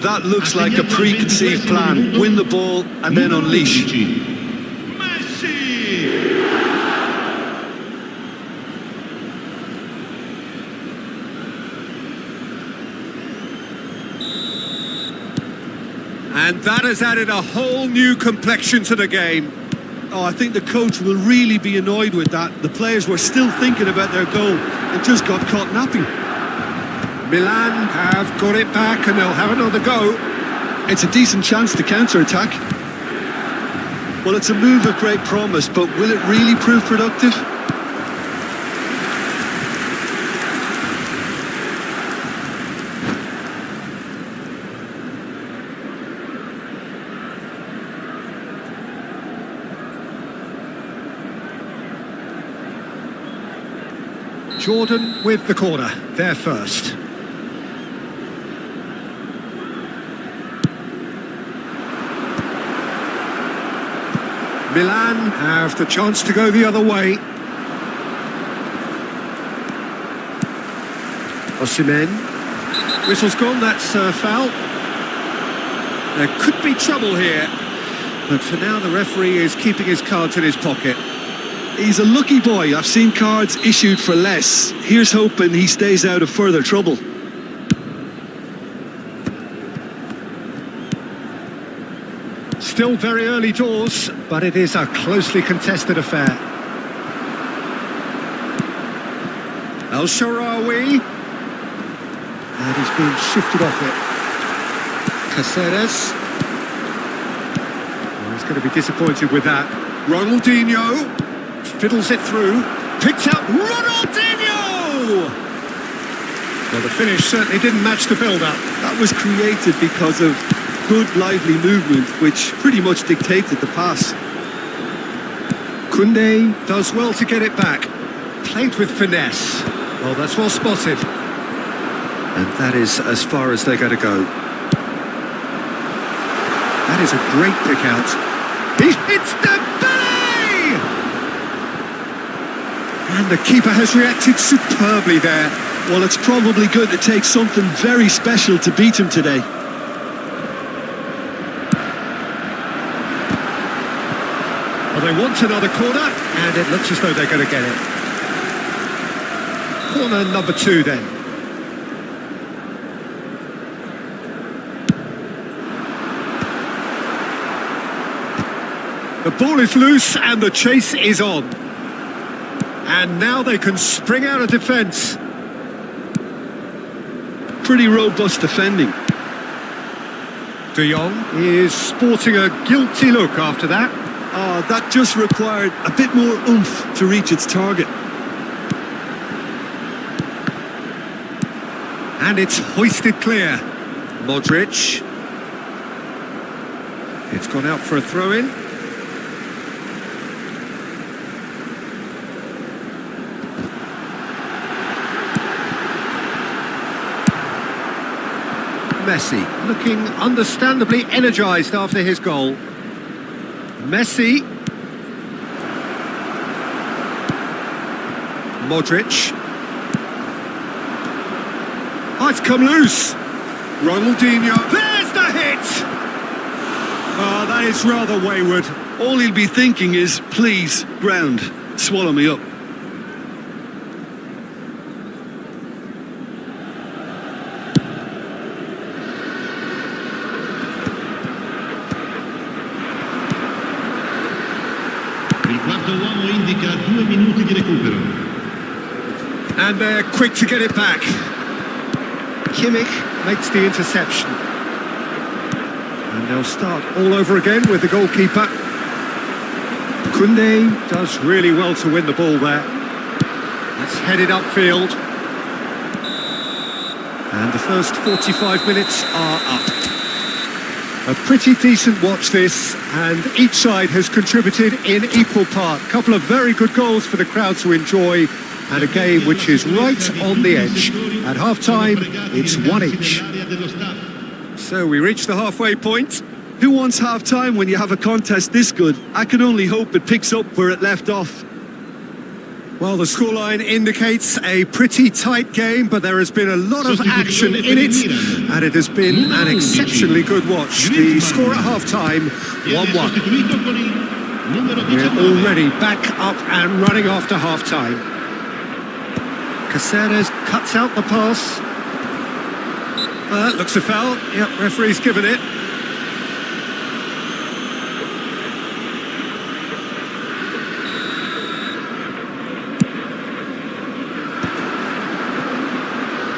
Speaker 2: That looks like a preconceived plan. Win the ball and then unleash.
Speaker 1: And that has added a whole new complexion to the game.
Speaker 2: Oh, I think the coach will really be annoyed with that. The players were still thinking about their goal and just got caught napping.
Speaker 1: Milan have got it back and they'll have another go.
Speaker 2: It's a decent chance to counter-attack. Well, it's a move of great promise, but will it really prove productive?
Speaker 1: Jordan with the corner, there first. Milan have the chance to go the other way. Osimhen. Whistle's gone, that's a foul. There could be trouble here. But for now, the referee is keeping his cards in his pocket.
Speaker 2: He's a lucky boy. I've seen cards issued for less. Here's hoping he stays out of further trouble.
Speaker 1: Still very early doors, but it is a closely contested affair. El Shaarawy. And he's being shifted off it. Caceres. Oh, he's going to be disappointed with that. Ronaldinho. Fiddles it through. Picked out Ronaldinho! Well, the finish certainly didn't match the build-up.
Speaker 2: That was created because of good, lively movement, which pretty much dictated the pass.
Speaker 1: Koundé does well to get it back. Played with finesse. Well, that's well spotted. And that is as far as they're going to go. That is a great pick out. It's Dembele! And the keeper has reacted superbly there.
Speaker 2: Well, it's probably going to take something very special to beat him today.
Speaker 1: Well, they want another corner, and it looks as though they're going to get it. Corner number 2 then. The ball is loose and the chase is on. And now they can spring out of defence.
Speaker 2: Pretty robust defending.
Speaker 1: De Jong is sporting a guilty look after that.
Speaker 2: That just required a bit more oomph to reach its target.
Speaker 1: And it's hoisted clear. Modric. It's gone out for a throw-in. Messi looking understandably energised after his goal. Messi. Modric. Oh, it's come loose. Ronaldinho. There's the hit! Oh, that is rather wayward.
Speaker 2: All he'll be thinking is, please, ground, swallow me up.
Speaker 3: Il quarto uomo indica 2 minuti di recupero.
Speaker 1: And they're quick to get it back. Kimmich makes the interception. And they'll start all over again with the goalkeeper. Kunde does really well to win the ball there. That's headed upfield. And the first 45 minutes are up. A pretty decent watch this, and each side has contributed in equal part. A couple of very good goals for the crowd to enjoy, and a game which is right on the edge. At half-time, it's 1 each. So we reach the halfway point.
Speaker 2: Who wants half-time when you have a contest this good? I can only hope it picks up where it left off.
Speaker 1: Well, the scoreline indicates a pretty tight game, but there has been a lot of action in it, and it has been an exceptionally good watch. The score at half-time, 1-1. We're already back up and running after half-time. Caceres cuts out the pass. Looks a foul. Yep, referee's given it.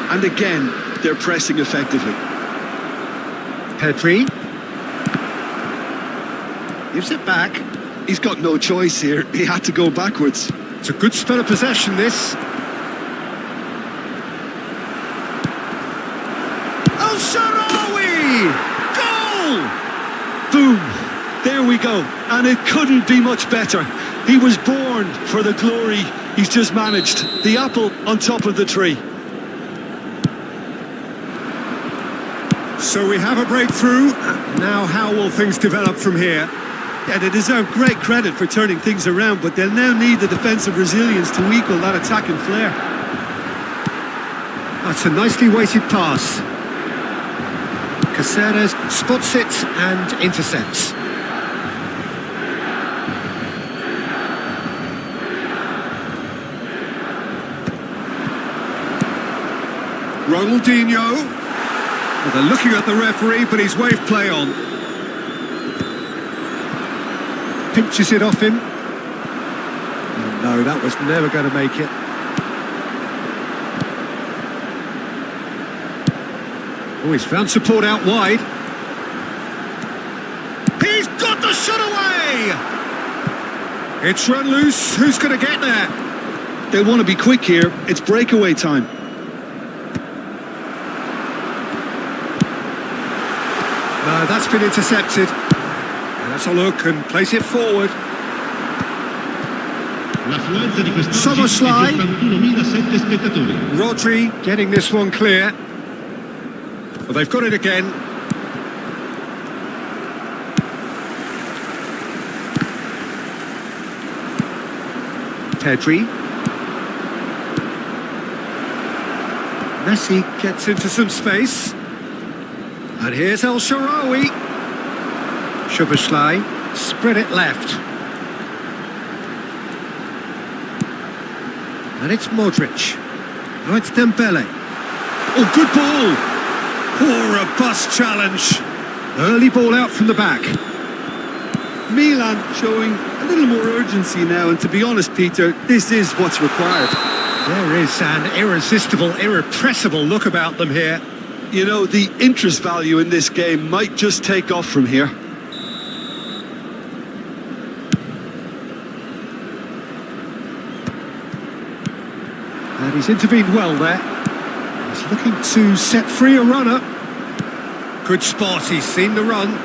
Speaker 2: And again, they're pressing effectively.
Speaker 1: Pedri gives it back.
Speaker 2: He's got no choice here. He had to go backwards.
Speaker 1: It's a good spell of possession, this. El Shaarawy! Goal!
Speaker 2: Boom! There we go. And it couldn't be much better. He was born for the glory he's just managed. The apple on top of the tree.
Speaker 1: So we have a breakthrough. Now how will things develop from here?
Speaker 2: Yeah, they deserve great credit for turning things around, but they'll now need the defensive resilience to equal that attacking flair.
Speaker 1: That's a nicely weighted pass. Caceres spots it and intercepts. Ronaldinho. Well, they're looking at the referee, but he's waved play on. Pinches it off him. Oh, no, that was never going to make it. Oh, he's found support out wide. He's got the shot away! It's run loose. Who's going to get there?
Speaker 2: They want to be quick here. It's breakaway time.
Speaker 1: No, that's been intercepted. Let's have a look and place it forward. Soboslai. Rodri getting this one clear. Well, they've got it again. Pedri. Messi gets into some space. And here's El Shaarawy. Soboslai spread it left. And it's Modric. Now it's Dembele. Oh, good ball. Oh, robust challenge. Early ball out from the back.
Speaker 2: Milan showing a little more urgency now, and to be honest, Peter, this is what's required.
Speaker 1: There is an irresistible, irrepressible look about them here.
Speaker 2: You know, the interest value in this game might just take off from here.
Speaker 1: And he's intervened well there. He's looking to set free a runner. Good spot, he's seen the run.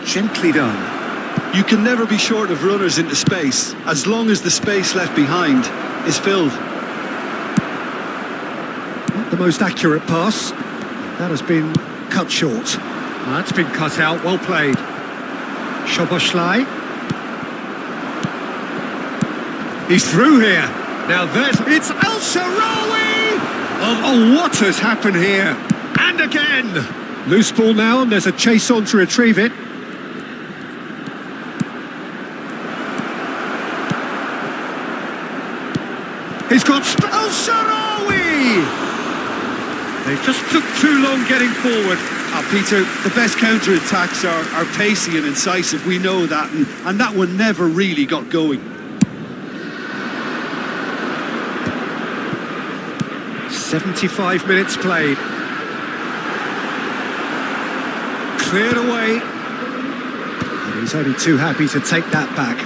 Speaker 1: Gently done.
Speaker 2: You can never be short of runners into space, as long as the space left behind is filled.
Speaker 1: Not the most accurate pass. That has been cut short. That's been cut out, well played. Szoboszlai. He's through here. Now it's El Shaarawy! Oh, what has happened here? And again! Loose ball now, and there's a chase on to retrieve it. He's got El Shaarawy! They just took too long getting forward.
Speaker 2: Peter, the best counter-attacks are pacey and incisive, we know that, and that one never really got going.
Speaker 1: 75 minutes played. Cleared away. And he's only too happy to take that back.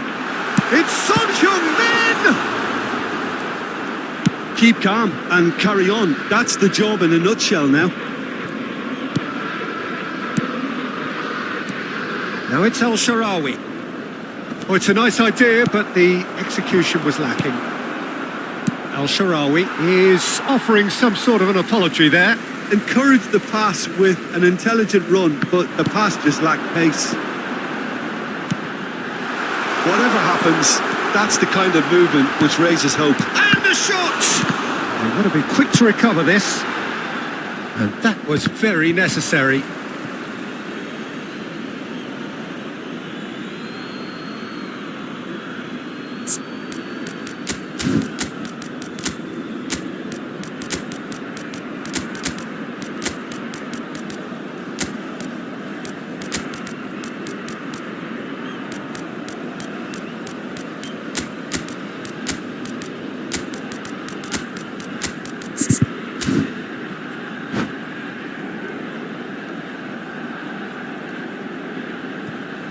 Speaker 1: It's Son Heung-min!
Speaker 2: Keep calm and carry on. That's the job in a nutshell now.
Speaker 1: Now it's El Shaarawy. Oh, it's a nice idea, but the execution was lacking. El Shaarawy is offering some sort of an apology there.
Speaker 2: Encouraged the pass with an intelligent run, but the pass just lacked pace. Whatever happens, that's the kind of movement which raises hope.
Speaker 1: And the shot! They've got to be quick to recover this. And that was very necessary.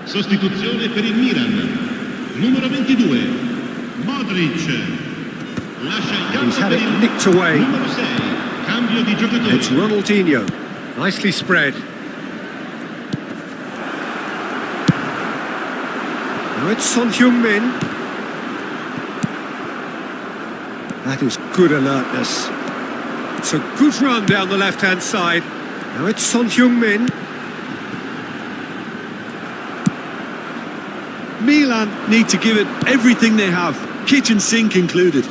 Speaker 3: Sostituzione per il Milan. Numero 22, Modric. Lascia il
Speaker 1: He's
Speaker 3: campo
Speaker 1: had
Speaker 3: per
Speaker 1: it
Speaker 3: il
Speaker 1: nicked away.
Speaker 3: numero 6. Cambio di giocatore.
Speaker 1: It's Ronaldinho. Nicely spread. Now it's Son Heung-min. That is good alertness. It's a good run down the left-hand side. Now it's Son Heung-min.
Speaker 2: Milan need to give it everything they have, kitchen sink included.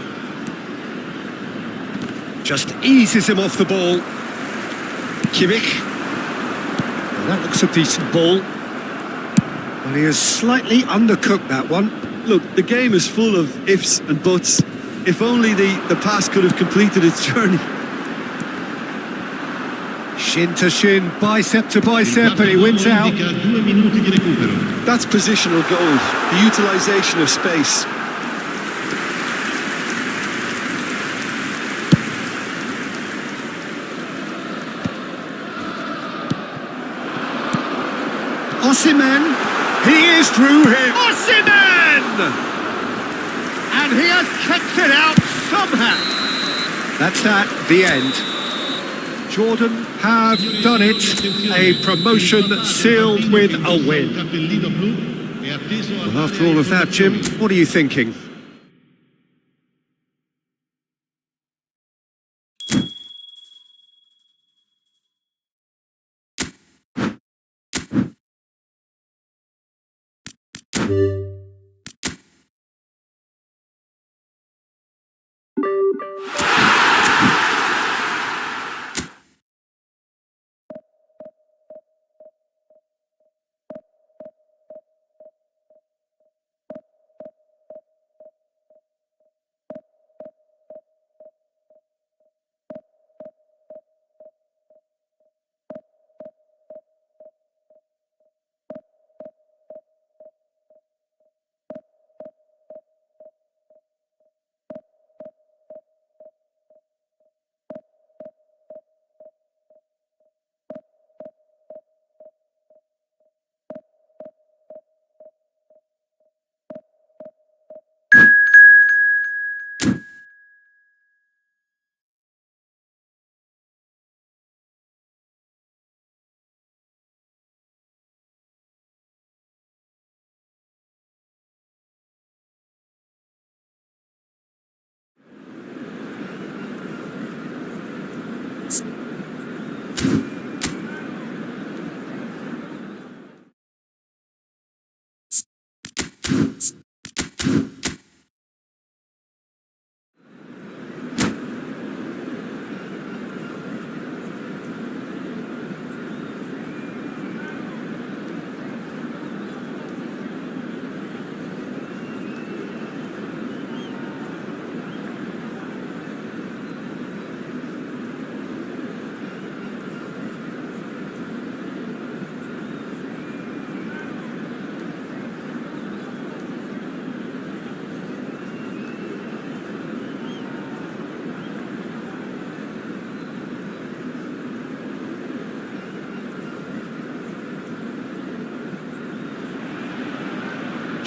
Speaker 1: Just eases him off the ball. Kimmich. Well, that looks a decent ball. Well, he has slightly undercooked that one.
Speaker 2: Look, the game is full of ifs and buts. If only the pass could have completed its journey.
Speaker 1: Shin to shin, bicep to bicep, and he wins out.
Speaker 3: 2 minuti di recupero.
Speaker 2: That's positional goal, the utilisation of space.
Speaker 1: Osimhen, he is through here. Osimhen! And he has kept it out somehow. That's that, the end. Jordan have done it. A promotion sealed with a win. Well, after all of that, Jim, what are you thinking?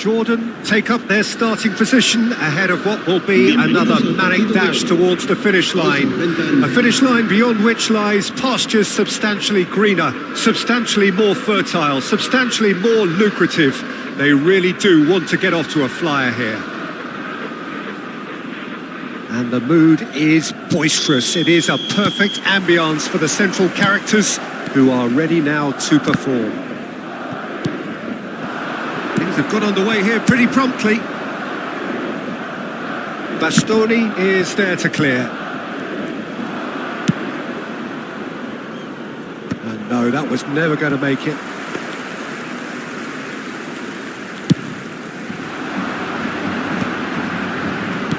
Speaker 1: Jordan take up their starting position ahead of what will be another manic dash towards the finish line. A finish line beyond which lies pastures substantially greener, substantially more fertile, substantially more lucrative. They really do want to get off to a flyer here. And the mood is boisterous. It is a perfect ambience for the central characters who are ready now to perform. Things have got underway here pretty promptly. Bastoni is there to clear. And no, that was never going to make it.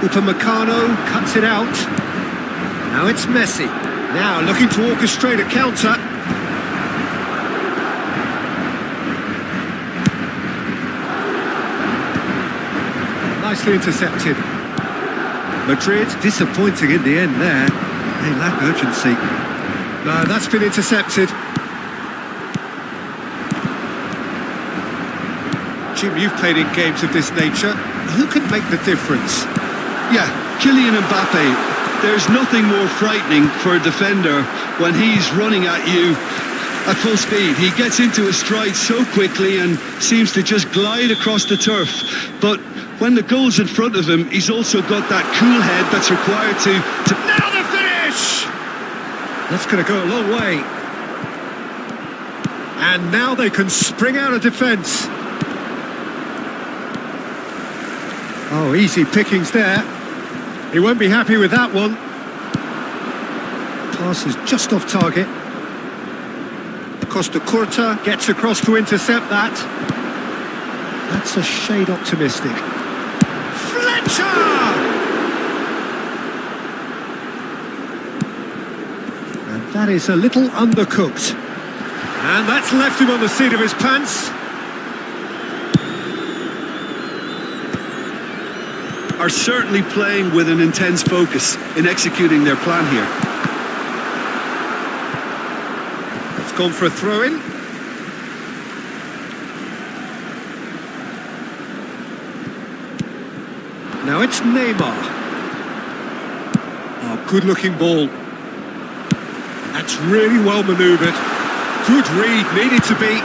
Speaker 1: Upamecano cuts it out. Now it's Messi. Now looking to orchestrate a counter. Nicely intercepted. Madrid disappointing in the end there. They lack urgency. No, that's been intercepted. Jim, you've played in games of this nature. Who can make the difference?
Speaker 2: Yeah, Kylian Mbappe. There's nothing more frightening for a defender when he's running at you at full speed. He gets into a stride so quickly and seems to just glide across the turf. But when the goal's in front of him, he's also got that cool head that's required to...
Speaker 1: Now the finish! That's going to go a long way. And now they can spring out of defence. Oh, easy pickings there. He won't be happy with that one. Pass is just off target. Costa Curta gets across to intercept that. That's a shade optimistic. Fletcher! And that is a little undercooked. And that's left him on the seat of his pants.
Speaker 2: Are certainly playing with an intense focus in executing their plan here.
Speaker 1: It's gone for a throw-in. Now it's Neymar. Oh, good-looking ball. That's really well manoeuvred. Good read, needed to be.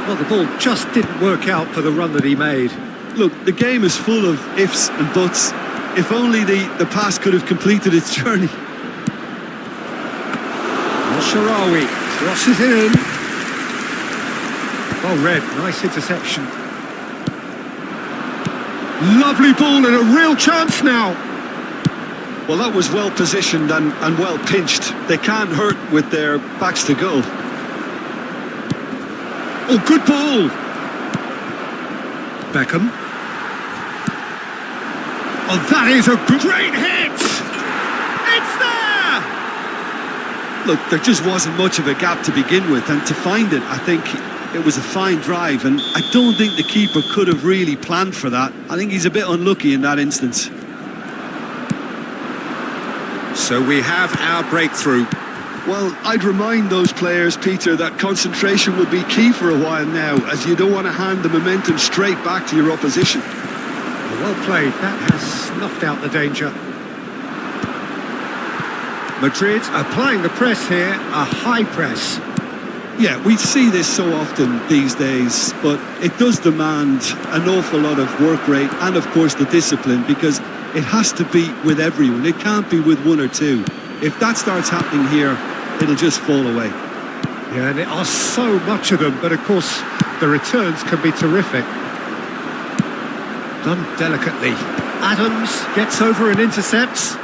Speaker 1: Well, the ball just didn't work out for the run that he made.
Speaker 2: Look, the game is full of ifs and buts. If only the pass could have completed its journey.
Speaker 1: Sharawi crosses it in. Well read, nice interception. Lovely ball and a real chance now.
Speaker 2: Well, that was well positioned and well pinched. They can't hurt with their backs to goal.
Speaker 1: Oh, good ball. Beckham. Oh, that is a great hit! It's there!
Speaker 2: Look, there just wasn't much of a gap to begin with, and to find it, I think it was a fine drive, and I don't think the keeper could have really planned for that. I think he's a bit unlucky in that instance.
Speaker 1: So we have our breakthrough.
Speaker 2: Well, I'd remind those players, Peter, that concentration will be key for a while now, as you don't want to hand the momentum straight back to your opposition.
Speaker 1: Well played, that has snuffed out the danger. Madrid applying the press here, a high press.
Speaker 2: Yeah, we see this so often these days, but it does demand an awful lot of work rate and, of course, the discipline, because it has to be with everyone. It can't be with one or two. If that starts happening here, it'll just fall away.
Speaker 1: Yeah, and there are so much of them, but of course, the returns can be terrific. Done delicately. Adams gets over and intercepts.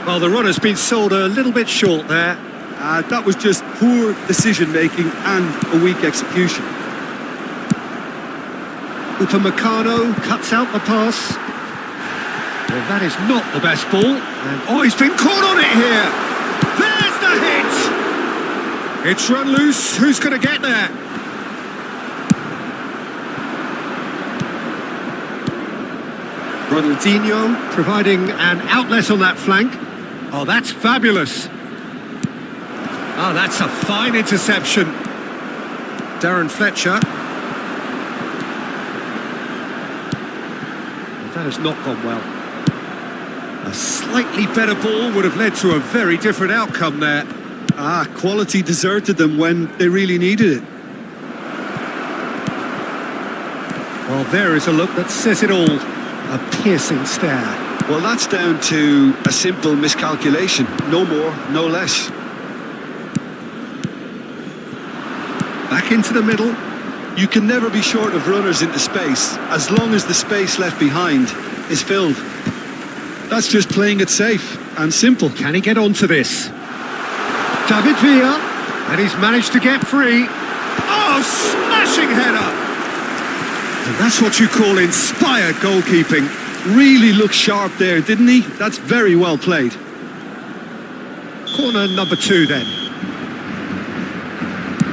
Speaker 1: Well, the run has been sold a little bit short there.
Speaker 2: That was just poor decision-making and a weak execution.
Speaker 1: Upamecano cuts out the pass. Well, that is not the best ball. And, oh, he's been caught on it here. There's the hit. It's run loose. Who's going to get there? Ronaldinho providing an outlet on that flank. Oh, that's fabulous. Oh, that's a fine interception. Darren Fletcher. That has not gone well. A slightly better ball would have led to a very different outcome there.
Speaker 2: Quality deserted them when they really needed it.
Speaker 1: Well, there is a look that says it all. A piercing stare.
Speaker 2: Well, that's down to a simple miscalculation. No more, no less.
Speaker 1: Back into the middle.
Speaker 2: You can never be short of runners into space, as long as the space left behind is filled. That's just playing it safe and simple.
Speaker 1: Can he get onto this? David Villa, and he's managed to get free. Oh, smashing header! And that's what you call inspired goalkeeping.
Speaker 2: Really looked sharp there, didn't he? That's very well played.
Speaker 1: Corner number 2 then.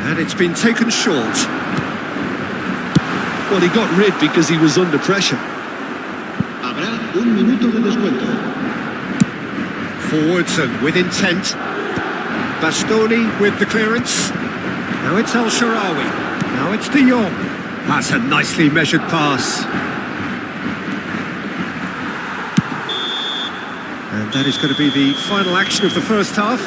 Speaker 1: And it's been taken short.
Speaker 2: Well, he got rid because he was under pressure.
Speaker 3: Habrá un minuto de descuento.
Speaker 1: Forwards and with intent. Bastoni with the clearance. Now it's El Shaarawy. Now it's De Jong. That's a nicely measured pass. And that is going to be the final action of the first half.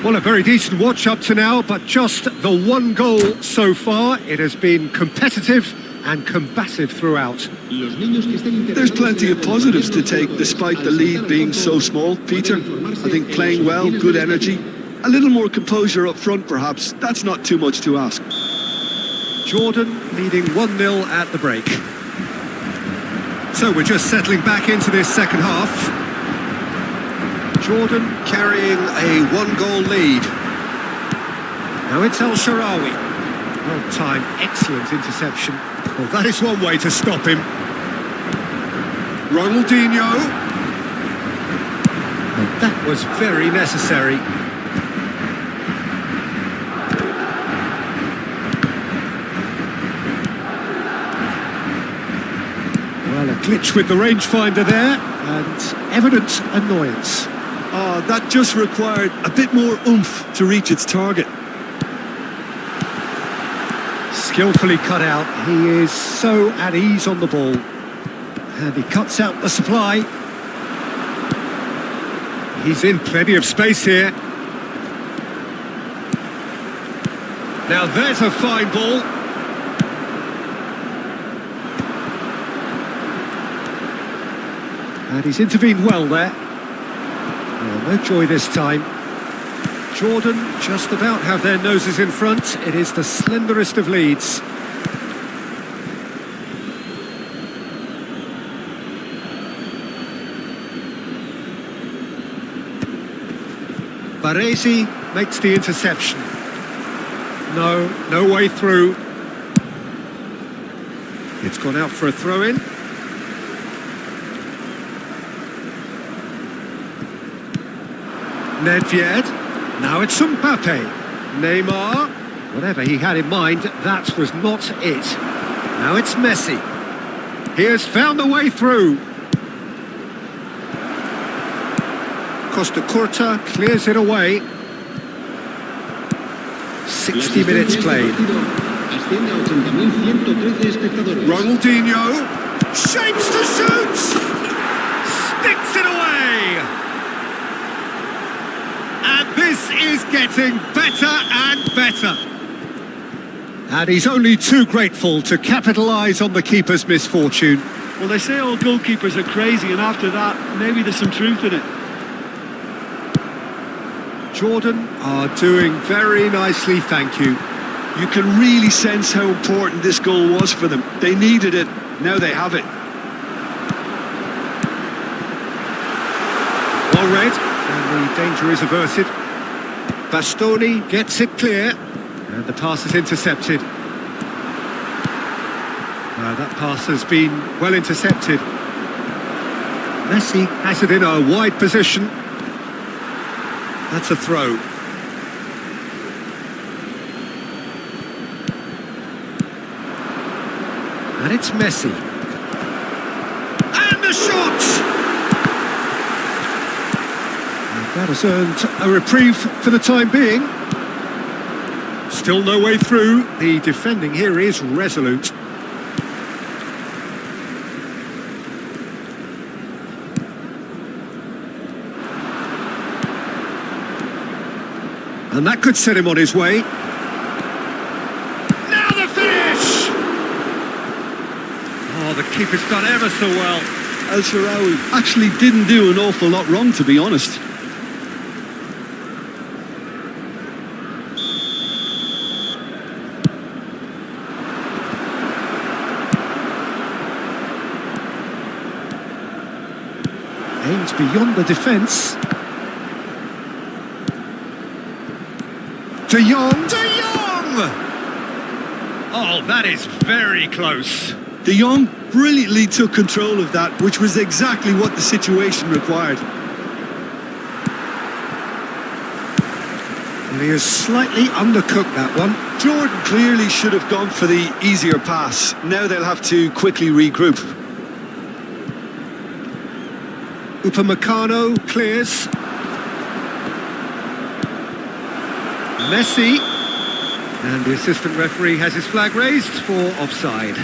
Speaker 1: Well, a very decent watch up to now, but just the one goal so far. It has been competitive and combative throughout.
Speaker 2: There's plenty of positives to take despite the lead being so small, Peter. I think playing well, good energy. A little more composure up front perhaps. That's not too much to ask.
Speaker 1: Jordan leading 1-0 at the break. So we're just settling back into this second half. Jordan carrying a 1-goal lead. Now it's El Shaarawy. Well timed, excellent interception. Well, that is one way to stop him. Ronaldinho. And that was very necessary. Well, a glitch with the rangefinder there, and evident annoyance.
Speaker 2: That just required a bit more oomph to reach its target.
Speaker 1: Skillfully cut out. He is so at ease on the ball. And he cuts out the supply. He's in plenty of space here. Now there's a fine ball. And he's intervened well there. Well, no joy this time. Jordan just about have their noses in front. It is the slenderest of leads. Baresi makes the interception. No way through. It's gone out for a throw-in. Nedved. Now it's Mbappe. Neymar. Whatever he had in mind, that was not it. Now it's Messi. He has found a way through. Costa Curta clears it away. 60 minutes played. Ronaldinho shapes to shoot. Sticks it away. And this is getting better and better. And he's only too grateful to capitalise on the keeper's misfortune.
Speaker 2: Well, they say all goalkeepers are crazy, and after that, maybe there's some truth in it.
Speaker 1: Jordan are doing very nicely, thank you.
Speaker 2: You can really sense how important this goal was for them. They needed it, now they have it.
Speaker 1: Well read, and the danger is averted. Bastoni gets it clear, and the pass is intercepted. That pass has been well intercepted. Messi has it in a wide position. That's a throw. And it's Messi. And the shot! And that has earned a reprieve for the time being. Still no way through. The defending here is resolute. And that could set him on his way. Now the finish! Oh, the keeper's done ever so well.
Speaker 2: El Shaarawy actually didn't do an awful lot wrong, to be honest.
Speaker 1: Aims beyond the defence. De Jong! De Jong! Oh, that is very close.
Speaker 2: De Jong brilliantly took control of that, which was exactly what the situation required.
Speaker 1: And he has slightly undercooked that one.
Speaker 2: Jordan clearly should have gone for the easier pass. Now they'll have to quickly regroup.
Speaker 1: Upamecano clears. Messi. And the assistant referee has his flag raised for offside.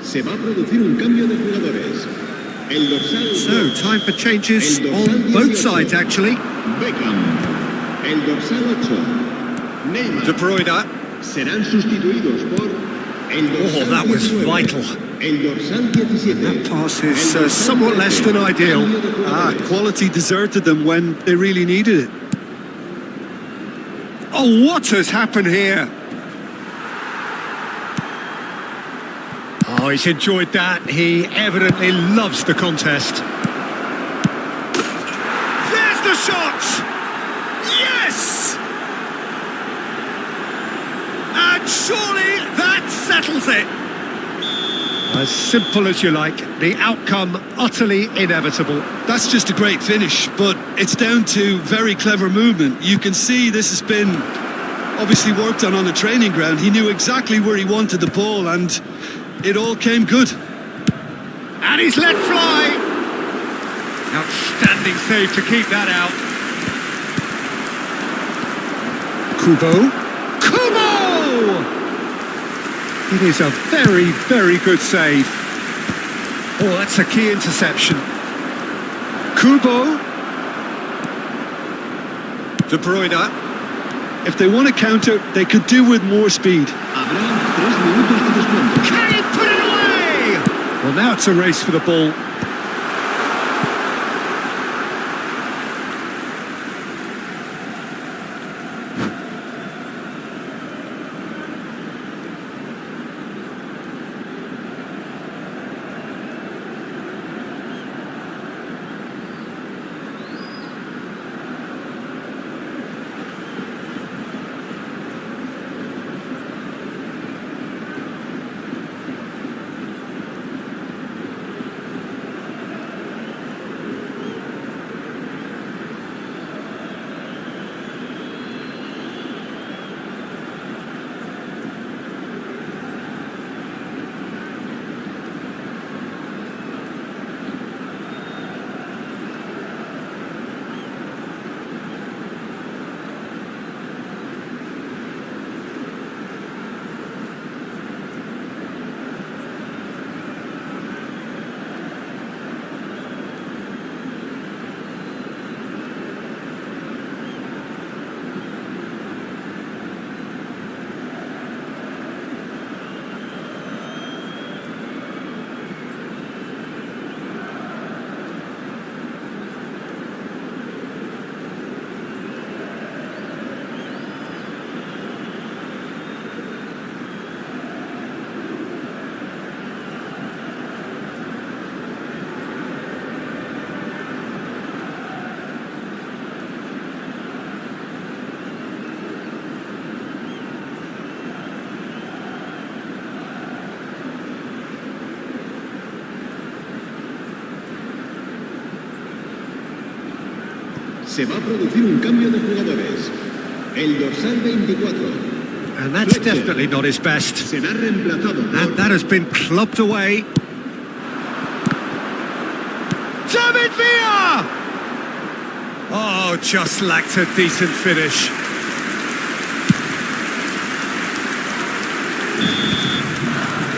Speaker 3: Se va a producir un cambio de jugadores. El dorsal
Speaker 1: So, time for changes on both sides, actually.
Speaker 3: Beckham. El dorsal 8. Neymar.
Speaker 1: De Bruyne.
Speaker 3: Serán sustituidos por el dorsal
Speaker 1: Oh, that was
Speaker 3: 19.
Speaker 1: vital.
Speaker 3: El dorsal 17.
Speaker 1: That pass is somewhat less than ideal.
Speaker 2: Quality deserted them when they really needed it.
Speaker 1: Oh, what has happened here? Oh, he's enjoyed that. He evidently loves the contest. There's the shot! Yes! And surely that settles it. As simple as you like. The outcome utterly inevitable.
Speaker 2: That's just a great finish, but it's down to very clever movement. You can see this has been obviously worked on the training ground. He knew exactly where he wanted the ball and it all came good.
Speaker 1: And he's let fly. Outstanding save to keep that out. Kubo. It is a very, very good save. Oh, that's a key interception. Kubo. De Bruyne.
Speaker 2: If they want to counter, they could do with more speed.
Speaker 3: Habrá 3 minutos de descuento.
Speaker 1: Can he put it away? Well, now it's a race for the ball.
Speaker 3: Se va a producir un cambio de jugadores. El dorsal 24.
Speaker 1: And that's definitely not his best.
Speaker 3: Será reemplazado.
Speaker 1: And that has been clubbed away. David Villa! Oh, just lacked a decent finish.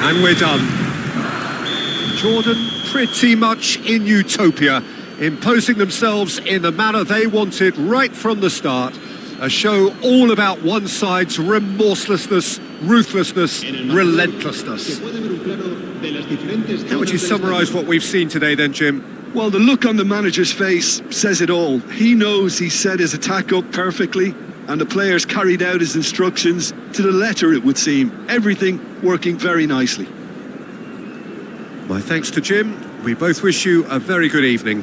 Speaker 1: And we're done. Jordan pretty much in utopia, imposing themselves in the manner they wanted right from the start. A show all about one side's remorselessness, ruthlessness, relentlessness. How would you summarise what we've seen today then, Jim?
Speaker 2: Well, the look on the manager's face says it all. He knows he set his attack up perfectly, and the players carried out his instructions to the letter, it would seem. Everything working very nicely.
Speaker 1: My thanks to Jim. We both wish you a very good evening.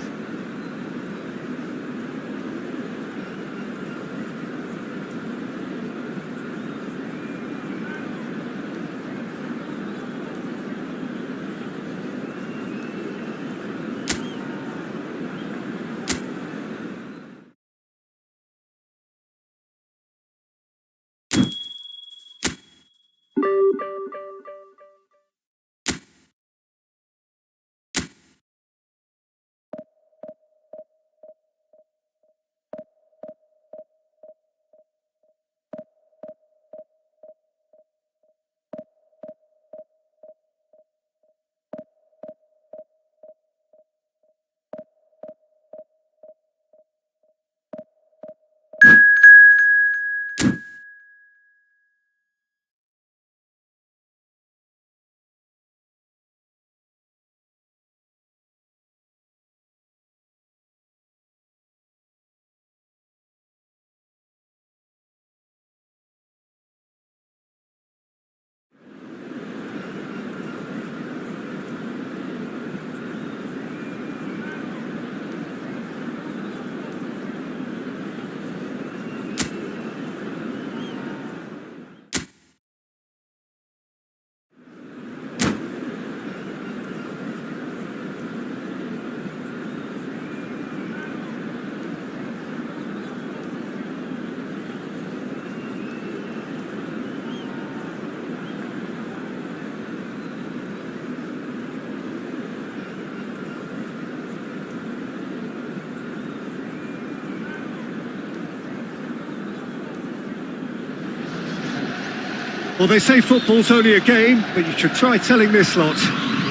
Speaker 1: Well, they say football's only a game, but you should try telling this lot.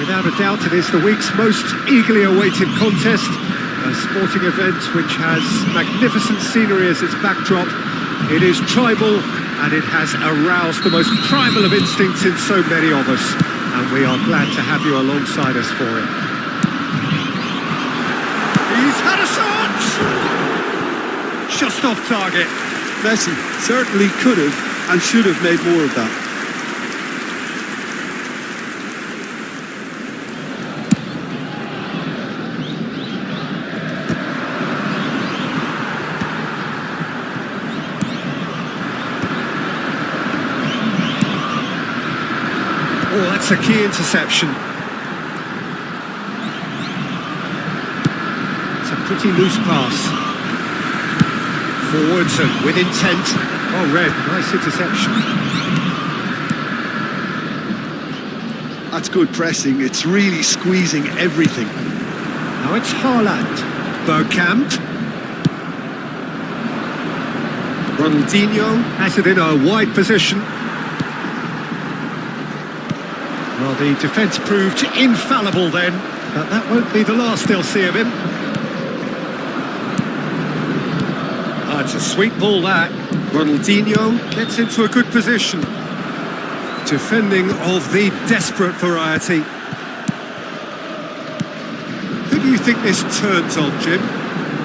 Speaker 1: Without a doubt, it is the week's most eagerly awaited contest, a sporting event which has magnificent scenery as its backdrop. It is tribal, and it has aroused the most primal of instincts in so many of us, and we are glad to have you alongside us for it. He's had a shot! Just off target.
Speaker 2: Messi certainly could have and should have made more of that.
Speaker 1: Oh, that's a key interception. It's a pretty loose pass. Forwards and with intent. Oh, Red, nice interception.
Speaker 2: That's good pressing. It's really squeezing everything.
Speaker 1: Now it's Haaland. Bergkamp. Ronaldinho has it in a wide position. Well, the defence proved infallible then, but that won't be the last they'll see of him. Oh, it's a sweet ball, that. Ronaldinho gets into a good position. Defending of the desperate variety. Who do you think this turns on, Jim?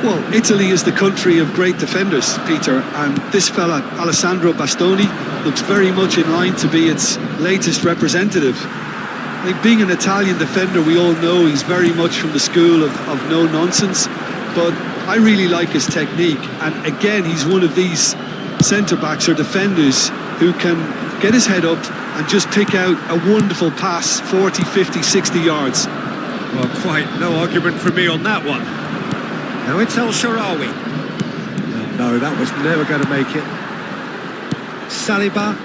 Speaker 2: Well, Italy is the country of great defenders, Peter, and this fella, Alessandro Bastoni, looks very much in line to be its latest representative. I think being an Italian defender, we all know he's very much from the school of no-nonsense, but I really like his technique, and again, he's one of these centre-backs or defenders who can get his head up and just pick out a wonderful pass, 40, 50, 60 yards.
Speaker 1: Well, quite no argument from me on that one. Now it's El Shaarawy. No, that was never going to make it. Saliba.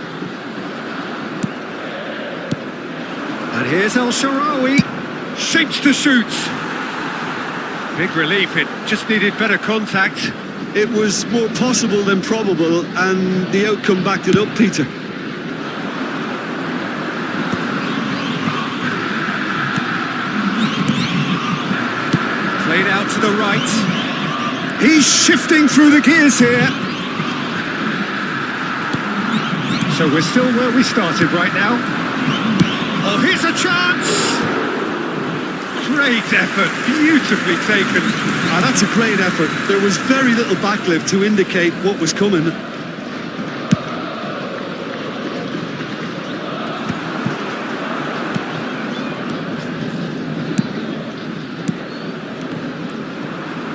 Speaker 1: And here's El Shaarawy. Shapes to shoot. Big relief, it just needed better contact.
Speaker 2: It was more possible than probable, and the outcome backed it up, Peter.
Speaker 1: Played out to the right. He's shifting through the gears here. So we're still where we started right now. Oh, here's a chance! Great effort, beautifully taken.
Speaker 2: Ah, that's a great effort. There was very little backlift to indicate what was coming.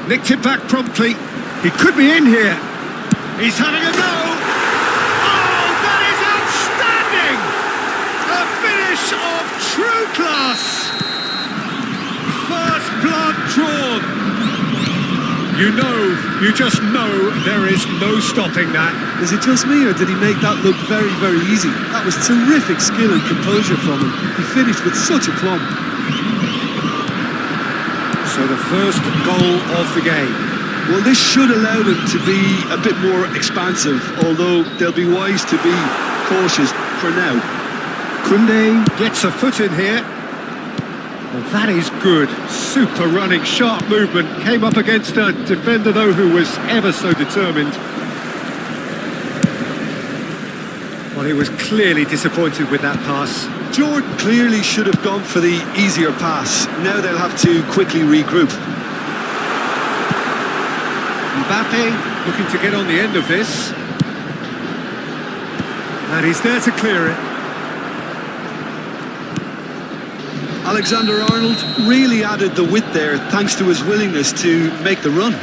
Speaker 1: Nicked it back promptly. He could be in here. He's having a go. Oh, that is outstanding! A finish of true class. First blood drawn. You just know there is no stopping that.
Speaker 2: Is it just me, or did he make that look very, very easy? That was terrific skill and composure from him. He finished with such aplomb.
Speaker 1: So the first goal of the game.
Speaker 2: Well, this should allow them to be a bit more expansive, although they'll be wise to be cautious for now.
Speaker 1: Koundé gets a foot in here. Well, that is good. Super running, sharp movement. Came up against a defender, though, who was ever so determined. Well, he was clearly disappointed with that pass.
Speaker 2: Jordan clearly should have gone for the easier pass. Now they'll have to quickly regroup.
Speaker 1: Mbappe looking to get on the end of this. And he's there to clear it.
Speaker 2: Alexander-Arnold really added the width there thanks to his willingness to make the run.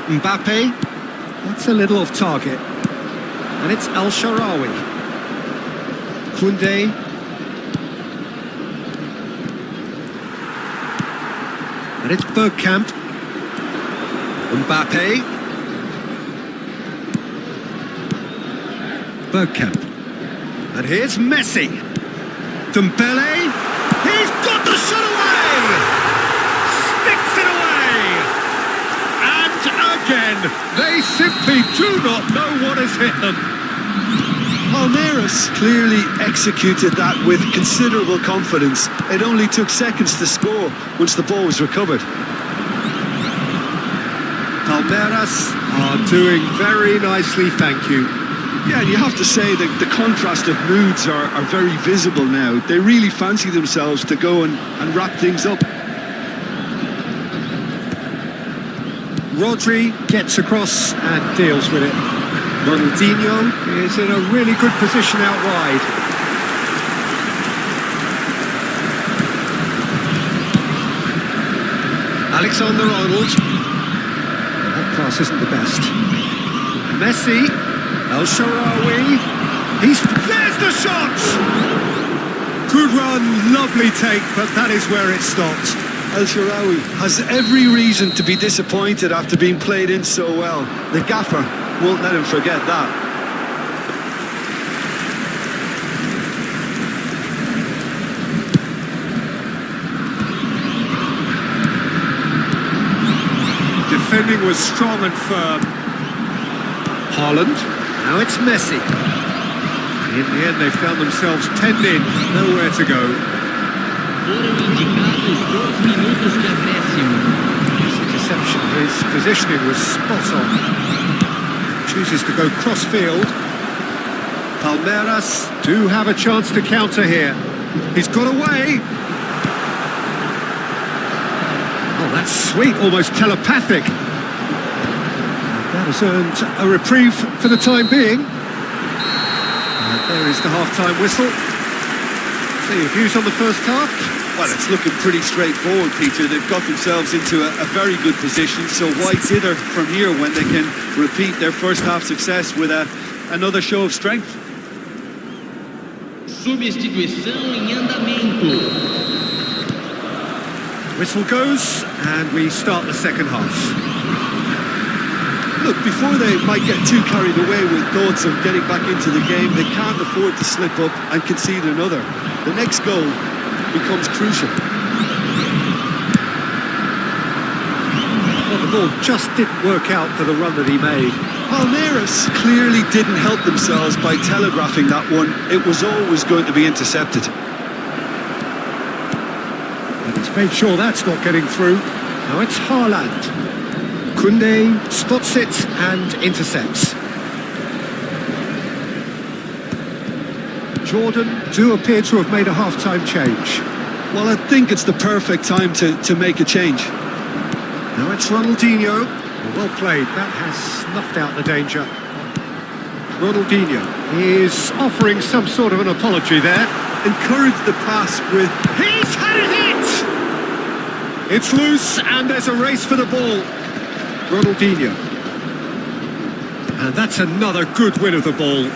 Speaker 1: Mbappe, that's a little off target. And it's El Shaarawy. Koundé. And it's Bergkamp. Mbappe. Bergkamp. And here's Messi. Dembele. He's got the shot away! Sticks it away! And again, they simply do not know what has hit them.
Speaker 2: Palmeiras clearly executed that with considerable confidence. It only took seconds to score once the ball was recovered.
Speaker 1: Palmeiras are doing very nicely, thank you.
Speaker 2: Yeah, and you have to say that the contrast of moods are very visible now. They really fancy themselves to go and wrap things up.
Speaker 1: Rodri gets across and deals with it. Ronaldinho is in a really good position out wide. Alexander-Arnold. That pass isn't the best. Messi. El Shaarawy. There's the shot! Good run, lovely take, but that is where it stopped.
Speaker 2: El Shaarawy has every reason to be disappointed after being played in so well. The gaffer won't let him forget that.
Speaker 1: Defending was strong and firm. Haaland. Now it's Messi. In the end, they found themselves penned in, nowhere to go. Deception, his positioning was spot on. Chooses to go cross-field. Palmeiras do have a chance to counter here. He's got away. Oh, that's sweet, almost telepathic. That has earned a reprieve for the time being. And there is the half-time whistle. So your views on the first half?
Speaker 2: Well, it's looking pretty straightforward, Peter. They've got themselves into a very good position, so why dither from here when they can repeat their first half success with another show of strength?
Speaker 4: Substituição em andamento.
Speaker 1: Whistle goes, and we start the second half.
Speaker 2: Look, before they might get too carried away with thoughts of getting back into the game, they can't afford to slip up and concede another. The next goal becomes crucial.
Speaker 1: Well, the ball just didn't work out for the run that he made.
Speaker 2: Palmeiras clearly didn't help themselves by telegraphing that one. It was always going to be intercepted.
Speaker 1: And he's made sure that's not getting through. Now it's Haaland. Kunde spots it and intercepts. Jordan do appear to have made a half-time change.
Speaker 2: Well, I think it's the perfect time to make a change.
Speaker 1: Now it's Ronaldinho. Well played, that has snuffed out the danger. Ronaldinho is offering some sort of an apology there.
Speaker 2: Encourage the pass with...
Speaker 1: He's had it! It's loose and there's a race for the ball. Ronaldinho. And that's another good win of the ball.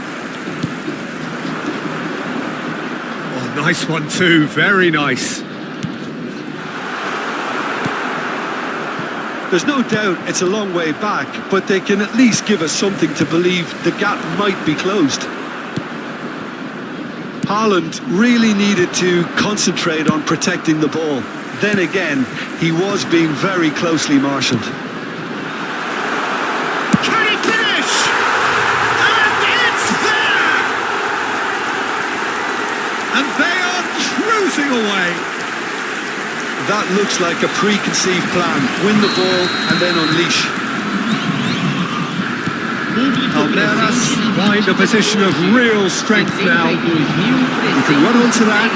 Speaker 1: Oh, nice one too, very nice.
Speaker 2: There's no doubt it's a long way back, but they can at least give us something to believe the gap might be closed. Haaland really needed to concentrate on protecting the ball. Then again, he was being very closely marshalled.
Speaker 1: Can he finish? And it's there! And they are cruising away.
Speaker 2: That looks like a preconceived plan. Win the ball and then unleash.
Speaker 1: Palmeiras find a position of real strength now. You can run onto that.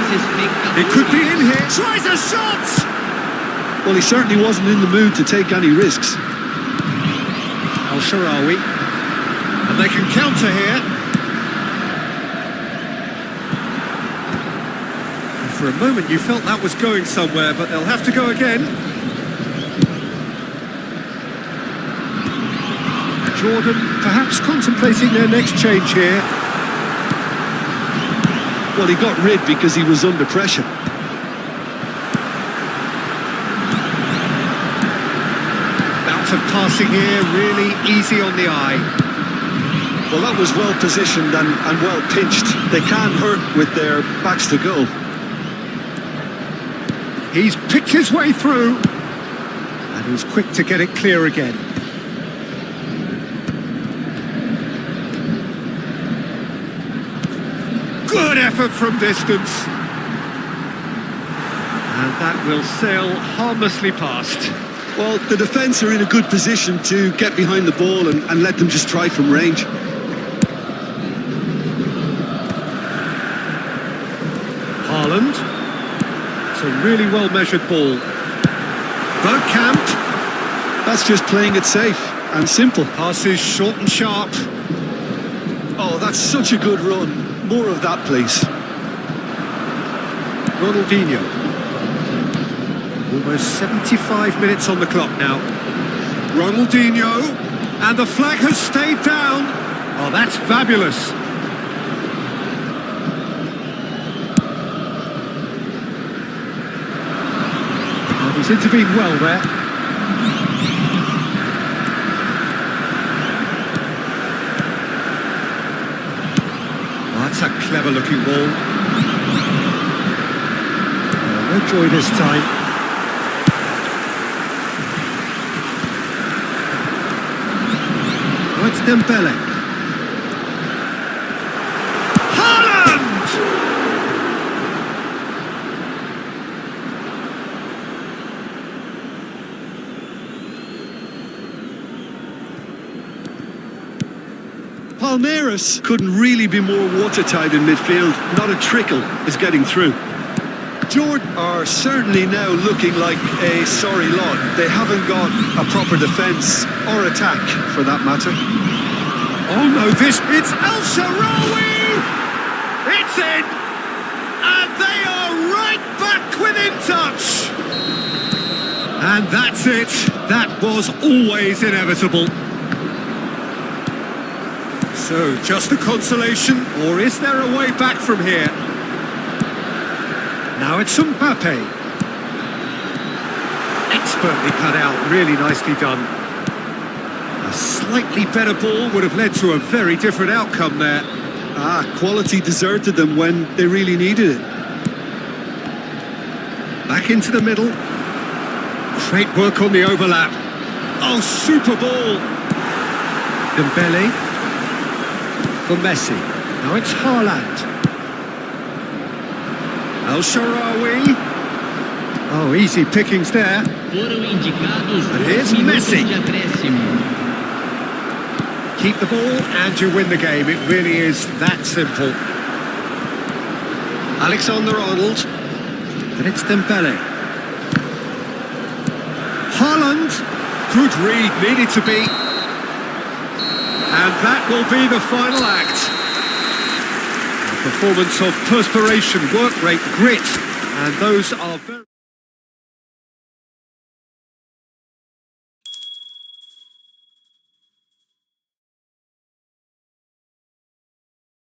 Speaker 1: It could be in here. Tries a shot!
Speaker 2: Well, he certainly wasn't in the mood to take any risks.
Speaker 1: Al-Sharawi. And they can counter here. And for a moment you felt that was going somewhere, but they'll have to go again. Jordan perhaps contemplating their next change here.
Speaker 2: Well, he got rid because he was under pressure.
Speaker 1: Bout of passing here, really easy on the eye.
Speaker 2: Well, that was well positioned and well pitched. They can't hurt with their backs to goal.
Speaker 1: He's picked his way through. And he's quick to get it clear again. Good effort from distance. And that will sail harmlessly past.
Speaker 2: Well, the defence are in a good position to get behind the ball and let them just try from range.
Speaker 1: Haaland. It's a really well-measured ball. Bergkamp.
Speaker 2: That's just playing it safe and simple.
Speaker 1: Passes short and sharp.
Speaker 2: Oh, that's such a good run. More of that, please.
Speaker 1: Ronaldinho. Almost 75 minutes on the clock now. Ronaldinho. And the flag has stayed down. Oh, that's fabulous. Oh, he's intervened well there. That's a clever-looking ball. Oh, no joy this time. Oh, it's Dembele. Haaland!
Speaker 2: Palmeiras couldn't really be more watertight in midfield. Not a trickle is getting through. Jordan are certainly now looking like a sorry lot. They haven't got a proper defence or attack, for that matter.
Speaker 1: Oh no, it's El-Shaarawy! It's in! And they are right back within touch! And that's it. That was always inevitable. So, just a consolation, or is there a way back from here? Now it's Mbappe. Expertly cut out, really nicely done. A slightly better ball would have led to a very different outcome there.
Speaker 2: Quality deserted them when they really needed it.
Speaker 1: Back into the middle. Great work on the overlap. Oh, super ball. Dembele for Messi. Now it's Haaland. El Shaarawy. Oh, easy pickings there.
Speaker 4: Foram indicados
Speaker 1: And
Speaker 4: 2
Speaker 1: here's
Speaker 4: minutos
Speaker 1: Messi.
Speaker 4: de acréscimo.
Speaker 1: Keep the ball and you win the game. It really is that simple. Alexander-Arnold. And it's Dembele. Haaland. Good read, needed to be. And that will be the final act. A performance of perspiration, work rate, grit. And those are very...